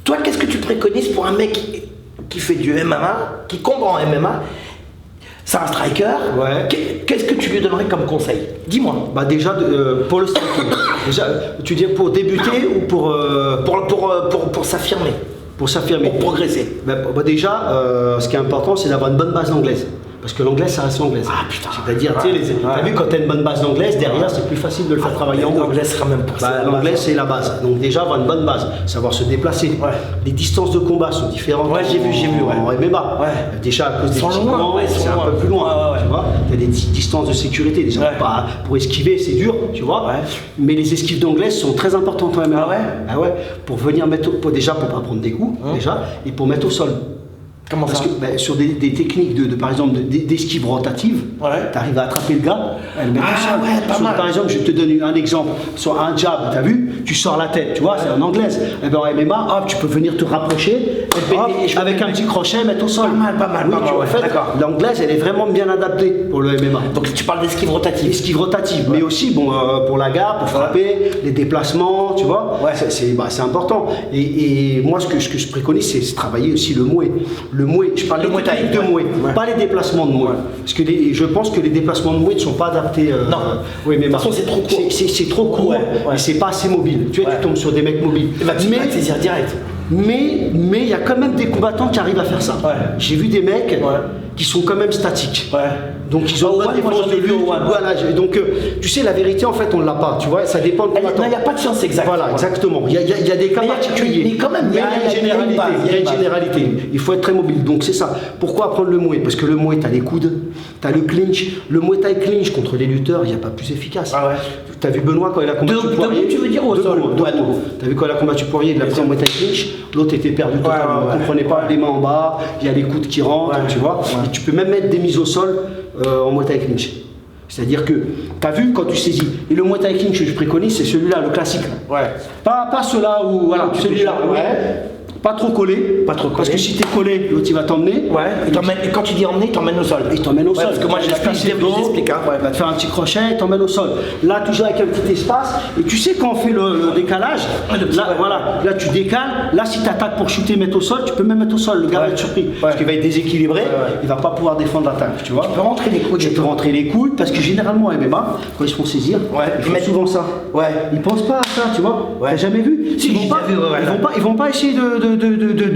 Toi, qu'est-ce que tu préconises pour un mec qui fait du MMA, qui combat en MMA? C'est un striker. Qu'est-ce que tu lui donnerais comme conseil? Dis-moi.
Déjà, pour le striking. Déjà, tu dis pour débuter ou pour
s'affirmer?
Pour s'affirmer.
Pour progresser.
Déjà, ce qui est important, c'est d'avoir une bonne base d'anglaise. Parce que l'anglaise, ça reste l'anglaise.
Ah putain.
C'est-à-dire, t'as vu, quand t'as une bonne base d'anglaise, derrière, c'est plus facile de le faire travailler en haut.
L'anglaise sera même pour ça.
L'anglaise, c'est la base. Donc, déjà, avoir une bonne base, savoir se déplacer. Les distances de combat sont différentes.
J'ai vu.
En MMA. Déjà, à cause des équipements, c'est un peu plus loin. Tu vois, t'as des distances de sécurité. Déjà, pour esquiver, c'est dur, tu vois. Mais les esquives d'anglaise sont très importantes en MMA. Pour venir mettre, déjà, pour pas prendre des coups, déjà, et pour mettre au sol.
Comment
Parce
ça?
que sur des techniques par exemple d'esquive rotative,
Ouais.
tu arrives à attraper le gars, elle met tout seul.
Ouais, pas mal.
Par exemple, je te donne un exemple. Sur un jab, tu as vu, tu sors la tête, tu vois, c'est en anglaise. Et ben en MMA, hop, tu peux venir te rapprocher, hop, avec un petit crochet, mettre au sol.
Pas mal,
Oui,
pas mal,
tu vois,
ouais,
en fait,
d'accord.
l'anglaise, elle est vraiment bien adaptée pour le MMA.
Donc tu parles d'esquive rotative.
Esquive rotative, mais aussi bon, pour la garde, pour frapper, les déplacements, tu vois,
Ouais.
c'est important. Et moi, ce que je préconise, c'est travailler aussi le mouet. Le mouet, je parle
Le Muay Thai,
de
ouais.
mouet,
Ouais.
pas les déplacements de mouet. Parce que je pense que les déplacements de mouet ne sont pas adaptés.
Non.
Oui, mais
De toute façon, c'est trop court.
C'est trop court,
Ouais, ouais.
et c'est pas assez mobile. Tu vois,
Ouais.
tu tombes sur des mecs mobiles.
Tu vas te saisir direct.
Mais il y a quand même des combattants qui arrivent à faire ça.
Ouais.
J'ai vu des mecs
Ouais.
qui sont quand même statiques.
Ouais.
Donc ils ont
Au
pas
One,
de
moi,
défense
j'en ai
de
vu au
lutte.
One.
Voilà, donc tu sais, la vérité en fait on ne l'a pas, tu vois, ça dépend de
Non,
combattant.
il n'y a pas de chance exacte.
Voilà, exactement. Il y a des cas
Mais
particuliers.
mais quand même,
Mais il y a une généralité.
base,
Il y a une
base.
généralité. Il faut être très mobile. Donc c'est ça. Pourquoi apprendre le mouet? Parce que le mouet, tu as les coudes, tu as le clinch. Le Muay Thai clinch contre les lutteurs, il n'y a pas plus efficace.
Ah ouais.
Tu as vu Benoît quand il a combattu
Debout,
Poirier?
tu veux dire, au sol?
Debout.
Ouais, debout.
Tu as vu quand il a combattu Poirier, il a pris un Muay Thai clinch, l'autre était perdu totalement.
ouais,
Il ne comprenait pas les mains en bas, il y a les coudes qui rentrent,
Ouais.
tu vois. Et tu peux même mettre des mises au sol en Muay Thai clinch. C'est-à-dire que, tu as vu quand tu saisis. Et le Muay Thai clinch que je préconise, c'est celui-là, le classique.
Ouais.
Pas celui-là où, voilà, celui-là.
Ouais.
Pas trop collé.
Pas trop collé.
Parce que si t'es collé, l'autre il va t'emmener.
Ouais. Et quand tu dis emmener, il t'emmène au sol.
Il t'emmène au
Ouais,
sol.
parce que moi,
Il va
j'explique,
placer le dos,
j'explique, hein.
il va te faire un petit crochet, il t'emmène au sol. Là, toujours avec un petit espace. Et tu sais, quand on fait le décalage,
Le petit,
là,
ouais.
voilà, là tu décales. Là, si tu attaques pour shooter, mettre au sol, tu peux même mettre au sol. Le gars va être surpris. Parce qu'il va être déséquilibré. Il va pas pouvoir défendre l'attaque. Tu vois.
Tu peux rentrer les coudes.
Tu peux rentrer les coudes. Parce que généralement, en MMA, quand ils se font saisir, ils font
mettent-
souvent ça.
Ouais.
Ils pensent pas à ça, tu vois.
Ouais.
T'as jamais vu?
Si,
Ils
j'ai
vont pas,
déjà vu, ouais, ouais.
ils vont pas essayer de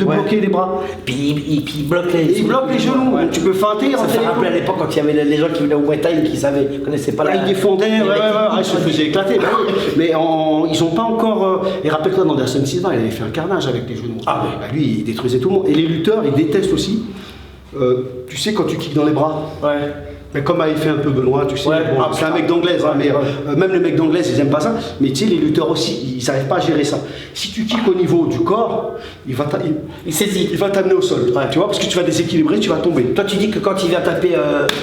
bloquer les bras.
Puis il bloque les.
Ils bloquent les genoux.
Ouais.
Donc tu peux feinter,
Ça
rentrer
fait
les
rappeler à
coudes.
l'époque quand il y avait les gens qui venaient au Muay Thai et qui connaissaient pas
Là,
la.
ils défendaient,
les
ouais,
mecs
ils
qui-
se faisaient éclater. bah oui. Mais ils n'ont pas encore. Et rappelle-toi, d'Anderson Silva, il avait fait un carnage avec les genoux.
Ah oui.
Bah, lui, il détruisait tout le monde. Et les lutteurs, ils détestent aussi. Tu sais, quand tu kicks dans les bras.
Ouais.
Mais comme avait fait un peu Benoît, tu sais,
Ouais.
bon,
Ah,
c'est un
putain.
mec d'anglaise, hein, mais
Ouais.
même les mecs d'anglaise, ils aiment pas ça. Mais tu sais, les lutteurs aussi, ils n'arrivent pas à gérer ça. Si tu kicks au niveau du corps, il va t'amener au sol.
Ouais.
Tu vois, parce que tu vas déséquilibrer, tu vas tomber.
Toi, tu dis que quand il vient taper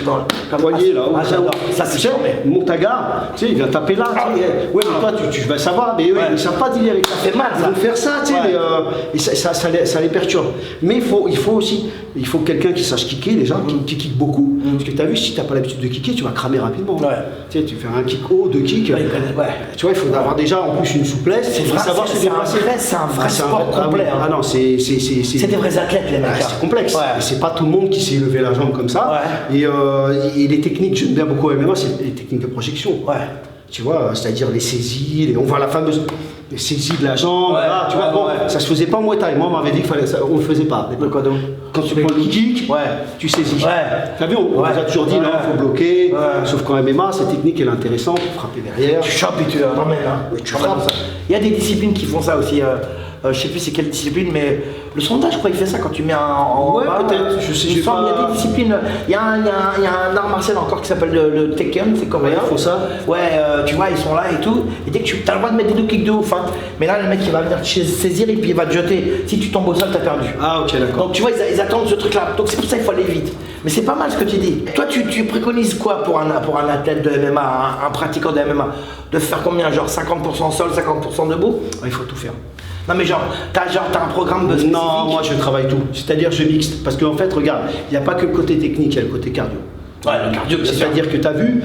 dans le
Poignet là,
ah, j'adore. Ça, c'est
tu sais,
chiant, mais.
Montaga, tu sais, il vient taper là. tu sais, ouais, mais toi, tu vas savoir, mais eux,
Ouais.
ils ne savent pas dealer avec ça.
Ça fait mal, ça.
Ils vont faire ça, tu sais,
Ouais.
mais, et ça les perturbe. Mais il faut aussi, quelqu'un qui sache kicker déjà, qui kick beaucoup. Parce que tu as vu, si tu n'as pas l'habitude de kicker, tu vas cramer rapidement.
Ouais.
Tu sais, tu fais un kick haut, deux kicks.
Ouais, ouais.
Tu vois, il faut avoir déjà en plus une souplesse,
C'est
il faut
vrai,
savoir se déplacer.
c'est un vrai
Ah,
sport complet.
Ah non, c'est
C'est des vrais athlètes, les mecs.
ah,
hein.
c'est complexe.
Ouais.
Et c'est pas tout le monde qui sait lever la jambe comme ça.
Ouais.
Et les techniques, j'aime bien beaucoup au MMA, c'est les techniques de projection.
Ouais.
Tu vois, c'est-à-dire les saisies, on voit la fameuse les saisies de la jambe,
Ouais,
là, tu vois,
ouais,
bon,
ouais.
ça se faisait pas en Muay Thai. Moi, on m'avait dit qu'il fallait ça, on le faisait pas.
De quoi donc?
Quand tu prends le kick,
Ouais.
tu saisis.
Ouais.
T'as vu, on
Ouais.
nous a toujours dit,
Ouais.
non, il faut bloquer.
Ouais.
Sauf qu'en MMA, cette technique, elle est intéressante, pour frapper derrière.
Tu chopes et tu emmènes. Hein.
Tu frappes.
Il y a des disciplines qui font ça aussi. Je sais plus c'est quelle discipline, mais le sondage, je crois, il fait ça quand tu mets en
Ouais,
bas.
peut-être. Je sais,
Il me
j'ai
semble, il y a
pas-
des disciplines. Il y a un art martial encore qui s'appelle le Tekken, c'est coréen.
Ouais, ils font ça.
Ouais, tu vois, ils sont là et tout. Et dès que tu as le droit de mettre des low kicks de ouf, hein. Mais là, le mec, il va venir te saisir et puis il va te jeter. Si tu tombes au sol, t'as perdu.
Ah, ok, d'accord.
Donc tu vois, ils attendent ce truc-là. Donc c'est pour ça qu'il faut aller vite. Mais c'est pas mal ce que tu dis. Toi, tu préconises quoi pour un athlète de MMA, un pratiquant de MMA? De faire combien? Genre 50% sol, 50% debout?
Il faut tout faire.
Non mais t'as un programme de spécifique.
Non, moi je travaille tout. C'est-à-dire je mixte. Parce qu'en fait, regarde, il n'y a pas que le côté technique, il y a le côté cardio.
Ouais, le cardio, bien sûr.
C'est-à-dire que tu as vu,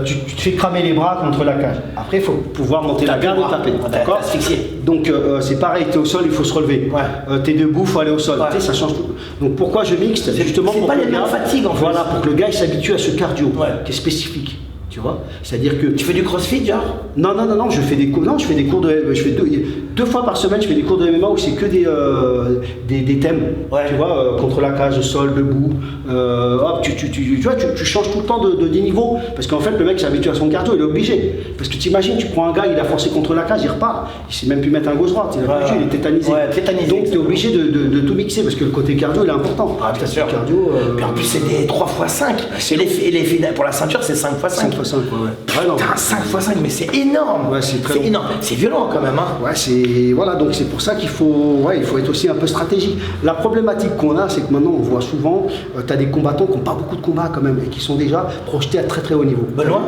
tu te fais cramer les bras contre la cage. Après, il faut pouvoir monter la
Taper
garde
le
et
bras.
taper.
Ouais,
D'accord.
asphyxier.
Donc c'est pareil, tu es au sol, il faut se relever.
Ouais.
Tu es debout, il faut aller au sol.
Ouais.
Tu sais, ça change tout. Donc pourquoi je mixte? Justement
c'est
pour
pas
que
les
le
mêmes
gars-
fatigues, en fait.
Voilà, pour que le gars il s'habitue à ce cardio
Ouais.
qui est spécifique. Tu vois. C'est-à-dire que
Tu fais du crossfit, genre?
non, je fais des cours. Non, je fais des cours de. Je fais deux fois par semaine, je fais des cours de MMA où c'est que des thèmes.
Ouais.
Tu vois, contre la cage, sol, debout. Hop, tu vois, tu changes tout le temps de niveau. Parce qu'en fait, le mec s'habitue à son cardio, il est obligé. Parce que tu imagines, tu prends un gars, il a forcé contre la cage, il repart. Il sait même plus mettre un gauche-droite. Il a pas
Ouais.
bougé, il est tétanisé.
Ouais, tétanisé,
Donc, tu es
exactement.
obligé de tout mixer parce que le côté cardio, il est important.
Ah, bien sûr.
Le cardio.
Puis en plus, c'est des 3x5. Et les finales pour la ceinture, c'est 5x5.
5x5, ouais. Ouais, non.
Putain, 5x5, mais c'est énorme.
Ouais, c'est très long.
énorme. C'est violent quand même. Hein.
Ouais, c'est. Et voilà, donc c'est pour ça qu'il faut, il faut être aussi un peu stratégique. La problématique qu'on a, c'est que maintenant on voit souvent, tu as des combattants qui n'ont pas beaucoup de combats quand même et qui sont déjà projetés à très très haut niveau.
Benoît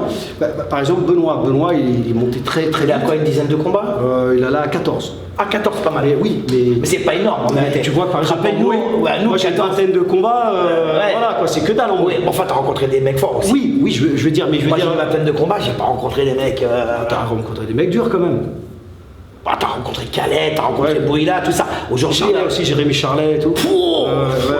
par exemple, Benoît, il est monté très très
Il a
vite.
quoi, une dizaine de combats?
Il a là 14.
Ah, 14, pas mal.
Oui, mais
c'est pas énorme en vérité.
tu vois, par exemple,
Rappelle-nous,
moi j'ai une
14.
vingtaine de combats, voilà quoi, c'est que dalle en
Oui, enfin, t'as rencontré des mecs forts aussi.
Oui, je veux dire, mais je veux
Moi, j'ai
dire,
une vingtaine de combats, j'ai pas rencontré des mecs.
t'as rencontré des mecs durs quand même.
T'as rencontré Calais, t'as rencontré Bouilla, tout ça. Aujourd'hui,
Charlet aussi, Jérémy Charlet et tout.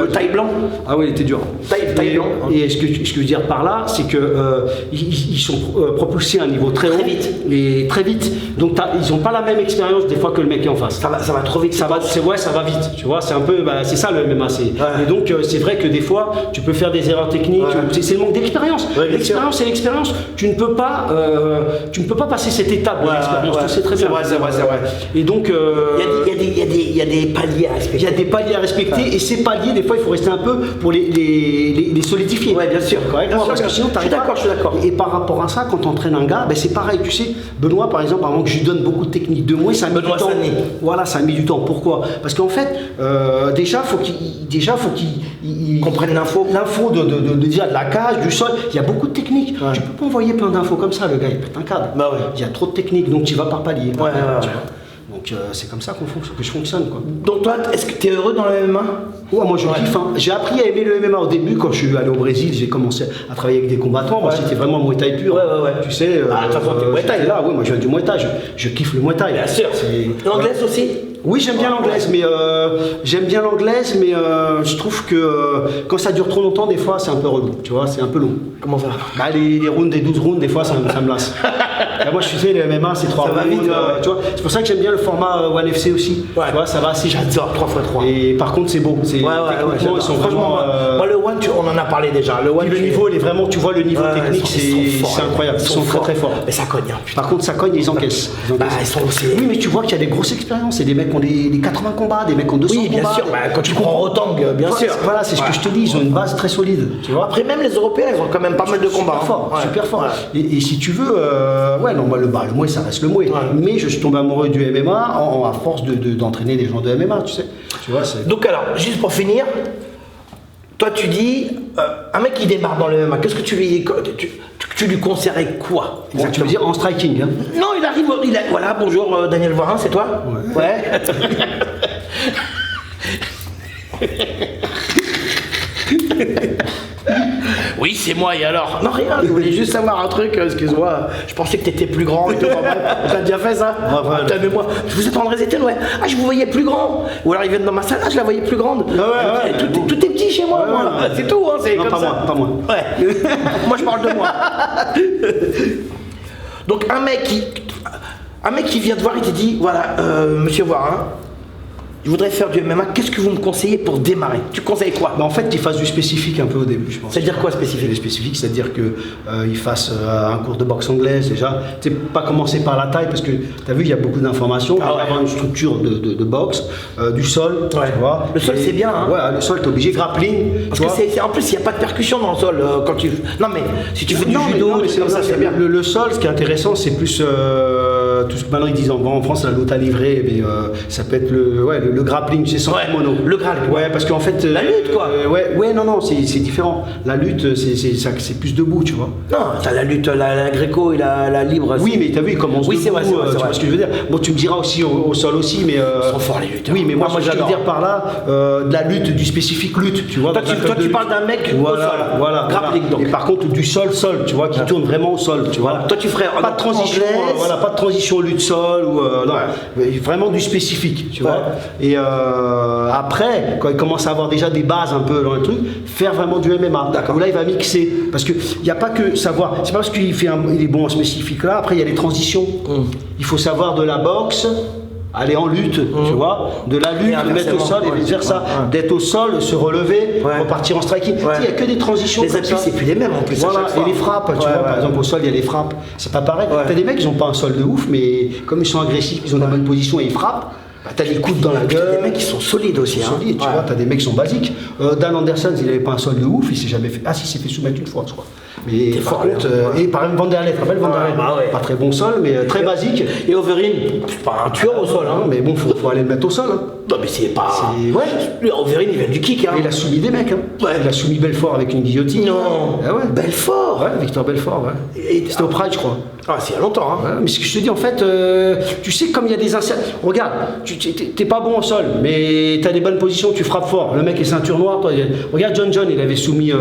le taille blanc.
Ah oui, il était dur.
Taille blanc.
Et ce que je veux dire par là, c'est que ils sont propulsés à un niveau très haut.
Très vite.
Et très vite. Donc ils n'ont pas la même expérience des fois que le mec qui est en face.
Ça va trop vite.
Ça va vite. Tu vois, c'est un peu, c'est ça le MMA. Et donc c'est vrai que des fois, tu peux faire des erreurs techniques. C'est le manque d'expérience.
Ouais,
L'expérience, c'est l'expérience. Tu ne peux pas passer cette étape de l'expérience. Tu sais très bien.
C'est vrai.
Et donc,
il y a des paliers à respecter.
il y a des paliers à respecter et ces paliers, des fois, il faut rester un peu pour les solidifier.
Ouais, bien sûr.
Correctement, parce que sinon,
Je suis d'accord.
Et par rapport à ça, quand tu entraînes un gars, c'est pareil. Tu sais, Benoît, par exemple, avant que je lui donne beaucoup de techniques de moi, ça a mis du
Benoît
temps.
Sané.
Voilà, ça a mis du temps. Pourquoi? Parce qu'en fait, déjà, faut qu'il
Comprenne l'info.
L'info déjà de la cage, du sol. Il y a beaucoup de techniques.
Ouais.
Tu peux pas envoyer plein d'infos comme ça, le gars, il pète un câble.
Bah ouais.
Il y a trop de techniques, donc tu vas par palier.
Ouais.
Donc c'est comme ça que je fonctionne, quoi.
Donc toi, est-ce que tu es heureux dans le MMA?
Ouais, moi je kiffe. Hein. J'ai appris à aimer le MMA au début quand je suis allé au Brésil. J'ai commencé à travailler avec des combattants. Moi c'était vraiment Muay Thai pur.
Ouais.
Tu sais.
Ah, de toute façon, t'es Muay Thai.
Là, ouais, moi je viens du Muay Thai. Je kiffe le Muay Thai.
Bien sûr. L'anglaise aussi?
Oui, j'aime bien l'anglaise, mais je trouve que quand ça dure trop longtemps, des fois c'est un peu relou. Tu vois, c'est un peu long.
Comment ça?
Les rounds, des 12 rounds, des fois ça me lasse. Et moi je suis le MMA, c'est 3
Ça
rounds.
va vite,
tu vois, c'est pour ça que j'aime bien le format One FC aussi.
Ouais.
Tu vois, ça va assez.
J'adore 3x3.
Et par contre, c'est beau. Techniquement,
j'adore.
ils sont
Franchement,
vraiment.
moi, le one, on en a parlé déjà. Le one,
Puis le niveau, il est vraiment, tu vois, le niveau technique,
ils sont
c'est incroyable. Ils sont très très forts.
Mais ça cogne, hein, putain.
Par contre, ça cogne, ils encaissent.
Ils sont aussi.
Oui, mais tu vois qu'il y a des grosses expériences. Et des mecs qui ont des 80 combats, des mecs qui ont 200
Oui, bien
combats.
sûr. Quand tu prends Rotang, bien sûr.
Voilà, c'est ce que je te dis. Ils ont une base très solide. Tu vois.
Après, même les Européens, ils ont quand même pas mal de combats.
Super fort.
Ouais.
Et si tu veux, moi, le Muay, ça reste le Muay.
Ouais.
Mais je suis tombé amoureux du MMA à force d'entraîner des gens de MMA, tu sais. Tu vois,
Donc alors, juste pour finir, toi tu dis, un mec qui démarre dans le MMA, qu'est-ce que tu lui conseillerais quoi
tu veux dire en striking, hein.
Non, il arrive, voilà, bonjour Daniel Voirin, c'est toi? Ouais. Oui, c'est moi, et alors? Non, rien, je voulais juste savoir un truc, excuse-moi, je pensais que t'étais plus grand et tout, t'as déjà fait ça?
Ouais.
Putain, mais moi, vous êtes André Zéten, ouais. Ah, je vous voyais plus grand. Ou alors ils viennent dans ma salle, ah, je la voyais plus grande. Tout est petit chez moi, moi. C'est tout, hein, c'est
Non,
comme
pas
ça.
moi, pas moi.
Ouais. Moi, je parle de moi. Donc, un mec qui vient te voir et te dit, voilà, monsieur Voirin, je voudrais faire du MMA, qu'est-ce que vous me conseillez pour démarrer? Tu conseilles quoi?
En fait, qu'il fasse du spécifique un peu au début, je pense.
C'est-à-dire quoi spécifique?
Le spécifique, c'est-à-dire qu'il fasse un cours de boxe anglaise déjà. Tu sais, pas commencer par la taille, parce que tu as vu, il y a beaucoup d'informations. Il faut avoir une structure de boxe, du sol, tu vois.
Le sol, c'est bien, hein.
Ouais, le sol, t'es obligé. Grappling.
Parce que en plus, il n'y a pas de percussion dans le sol quand tu. Non, mais si tu fais du judo,
mais
c'est comme ça, c'est bien.
Le sol, ce qui est intéressant, c'est plus tout ce que maintenant ils disent en France, la lutte à livrer, mais ça peut être le grappling, c'est sans kimono.
Le grappling.
Ouais, parce qu'en fait.
La lutte, quoi.
Non, c'est différent. La lutte, c'est plus debout, tu vois.
Non, t'as la lutte, la gréco et la libre.
Oui, mais t'as vu, ils commencent debout,
c'est vrai,
tu vois ce que je veux dire. Bon, tu me diras aussi au sol aussi, mais.
Ils sont forts, les lutteurs.
Oui, mais moi, ce que je veux
j'adore.
dire par là, de la lutte, du spécifique lutte, tu vois.
Toi, tu parles d'un mec au sol.
Voilà.
Grappling, donc.
Et par contre, du sol, tu vois, qui tourne vraiment au sol, tu vois.
Toi, tu ferais
pas de transition, pas de transition lutte-sol, ou non, mais vraiment du spécifique, tu vois. Et après, quand il commence à avoir déjà des bases un peu dans le truc, faire vraiment du MMA. Où là, il va mixer. Parce qu'il n'y a pas que savoir. C'est pas parce qu'il il est bon en spécifique là, après, il y a les transitions. Il faut savoir de la boxe. Aller en lutte, tu vois, de la lutte, le mettre au sol et vice-versa, d'être au sol, se relever, repartir en striking. Il n'y a que des transitions.
Les appuis, c'est plus les mêmes en plus.
Voilà, et les frappes, tu vois, par exemple, au sol, il y a les frappes. C'est pas pareil. T'as des mecs, ils n'ont pas un sol de ouf, mais comme ils sont agressifs, ils ont des bonnes positions et ils frappent. Bah, t'as des coudes dans la
T'as
gueule.
des mecs qui sont solides aussi. Hein.
Solide, tu
Ouais.
vois, t'as des mecs qui sont basiques. Dan Anderson, il avait pas un sol de ouf, il s'est jamais fait. Ah si, il s'est fait soumettre une fois, je crois. Mais
T'es
par
fort,
contre,
ouais.
et par exemple Vanderlei, tu te rappelles Vanderlei,
Ouais, bah ouais.
pas très bon sol, mais très basique.
Et Overeem, c'est pas un tueur au sol. Hein.
Mais bon, faut aller le mettre au sol. Hein.
Non, mais c'est pas.
Ouais.
Overeem, il vient du kick. Hein.
Et il a soumis des mecs. Hein.
Ouais.
Il a soumis Belfort avec une guillotine.
Non.
Ah ouais.
Belfort.
Ouais, Victor Belfort, ouais.
Et-
C'était au Pride, je crois.
Ah, c'est il y a longtemps. Hein.
Ouais, mais ce que je te dis, en fait, tu sais, comme il y a des regarde, t'es pas bon au sol, mais t'as des bonnes positions, tu frappes fort. Le mec est ceinture noire. Toi, regarde John, il avait soumis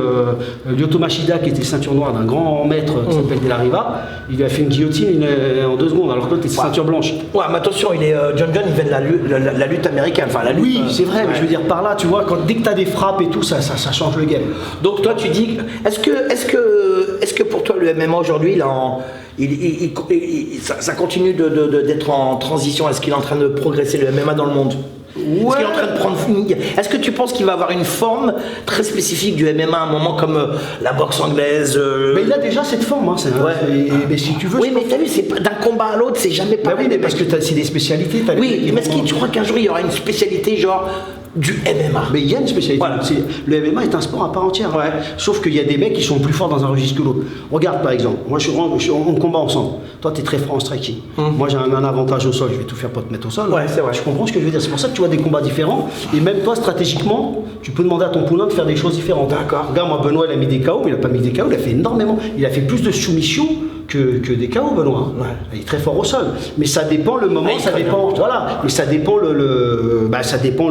Lyoto Machida, qui était ceinture noire d'un grand maître qui s'appelle De La Riva. Il lui a fait une guillotine en 2 secondes, alors que toi, t'es ceinture blanche.
Ouais, mais attention, John, il vient de la lutte américaine. Enfin, la lutte.
Oui, c'est vrai, mais
ouais.
je veux dire par là, tu vois, dès que t'as des frappes et tout, ça change le game.
Donc, toi, tu dis. Est-ce que pour toi, le MMA aujourd'hui, ça continue d'être en transition? Est-ce qu'il est en train de progresser le MMA dans le monde? Est-ce qu'il est en train de prendre. Est-ce que tu penses qu'il va avoir une forme très spécifique du MMA à un moment comme la boxe anglaise
Mais il a déjà cette forme, hein, mais si tu veux.
Oui, mais t'as vu, c'est d'un combat à l'autre, c'est jamais
Bah
pareil.
oui, mais parce que c'est des spécialités. t'as les
Oui,
mecs qui
mais est-ce
vont-
que tu crois qu'un jour il y aura une spécialité genre du MMA?
Mais il y a une spécialité.
Voilà.
Le MMA est un sport à part entière. Ouais. Sauf qu'il y a des mecs qui sont plus forts dans un registre que l'autre. Regarde par exemple, moi on combat ensemble. Toi tu es très fort en striking. Moi j'ai un avantage au sol, je vais tout faire pour te mettre au sol.
Ouais, c'est vrai.
Je comprends ce que je veux dire. C'est pour ça que tu vois des combats différents. Et même toi stratégiquement, tu peux demander à ton poulain de faire des choses différentes.
D'accord.
Regarde, moi Benoît il a mis des KO, mais il a pas mis des KO, il a fait énormément. Il a fait plus de soumissions que des KO, Benoît.
Ouais.
Il est très fort au sol. Mais ça dépend le moment,
Ouais,
ça
très
dépend.
bien.
Voilà. Mais ça dépend ça dépend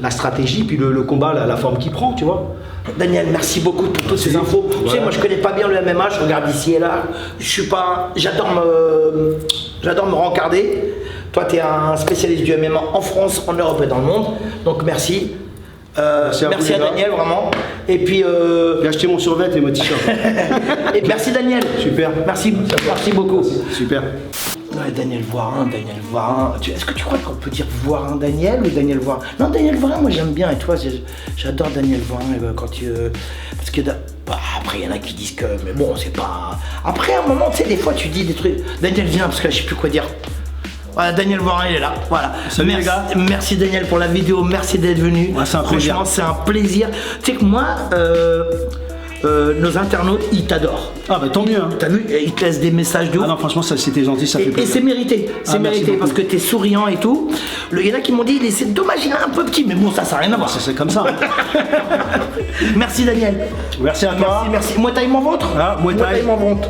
la stratégie puis le combat, la forme qu'il prend, tu vois.
Daniel, merci beaucoup pour toutes ces infos. Tu sais,
Voilà.
moi je connais pas bien le MMA, je regarde ici et là. Je suis pas. J'adore me rencarder. Toi, tu es un spécialiste du MMA en France, en Europe et dans le monde. Donc merci.
Merci à vous,
Merci
les
à
gars.
Daniel, vraiment. Et puis.
J'ai acheté mon survêt et mon t-shirt.
Et merci Daniel.
Super.
Merci beaucoup.
Super.
Ouais, Daniel Voirin. Est-ce que tu crois qu'on peut dire Voirin Daniel ou Daniel Voirin? Non, Daniel Voirin, moi j'aime bien. Et toi, j'adore Daniel Voirin quand tu. Parce que après, il y en a qui disent que. Mais bon, c'est pas. Après, à un moment, tu sais, des fois, tu dis des trucs. Daniel, viens, parce que là, je sais plus quoi dire. Voilà, Daniel Voirin, il est là. Voilà.
Salut,
merci,
les gars.
merci Daniel pour la vidéo. Merci d'être venu.
Ouais, c'est un plaisir.
Franchement, c'est un plaisir. Tu sais que moi, nos internautes, ils t'adorent.
Ah bah tant mieux. Hein.
T'as vu, ils te laissent des messages de ouf.
Ah non, franchement, ça c'était gentil, ça fait
Et
plaisir.
c'est mérité, c'est
Ah, merci
mérité
beaucoup.
parce que t'es souriant et tout. Il y en a qui m'ont dit, c'est dommage, il est un peu petit, mais bon, ça n'a rien à voir.
C'est comme ça.
Merci Daniel.
Merci à toi.
Merci. Muay Thai m'en ventre.
Ah, Muay Thai.
M'en ventre.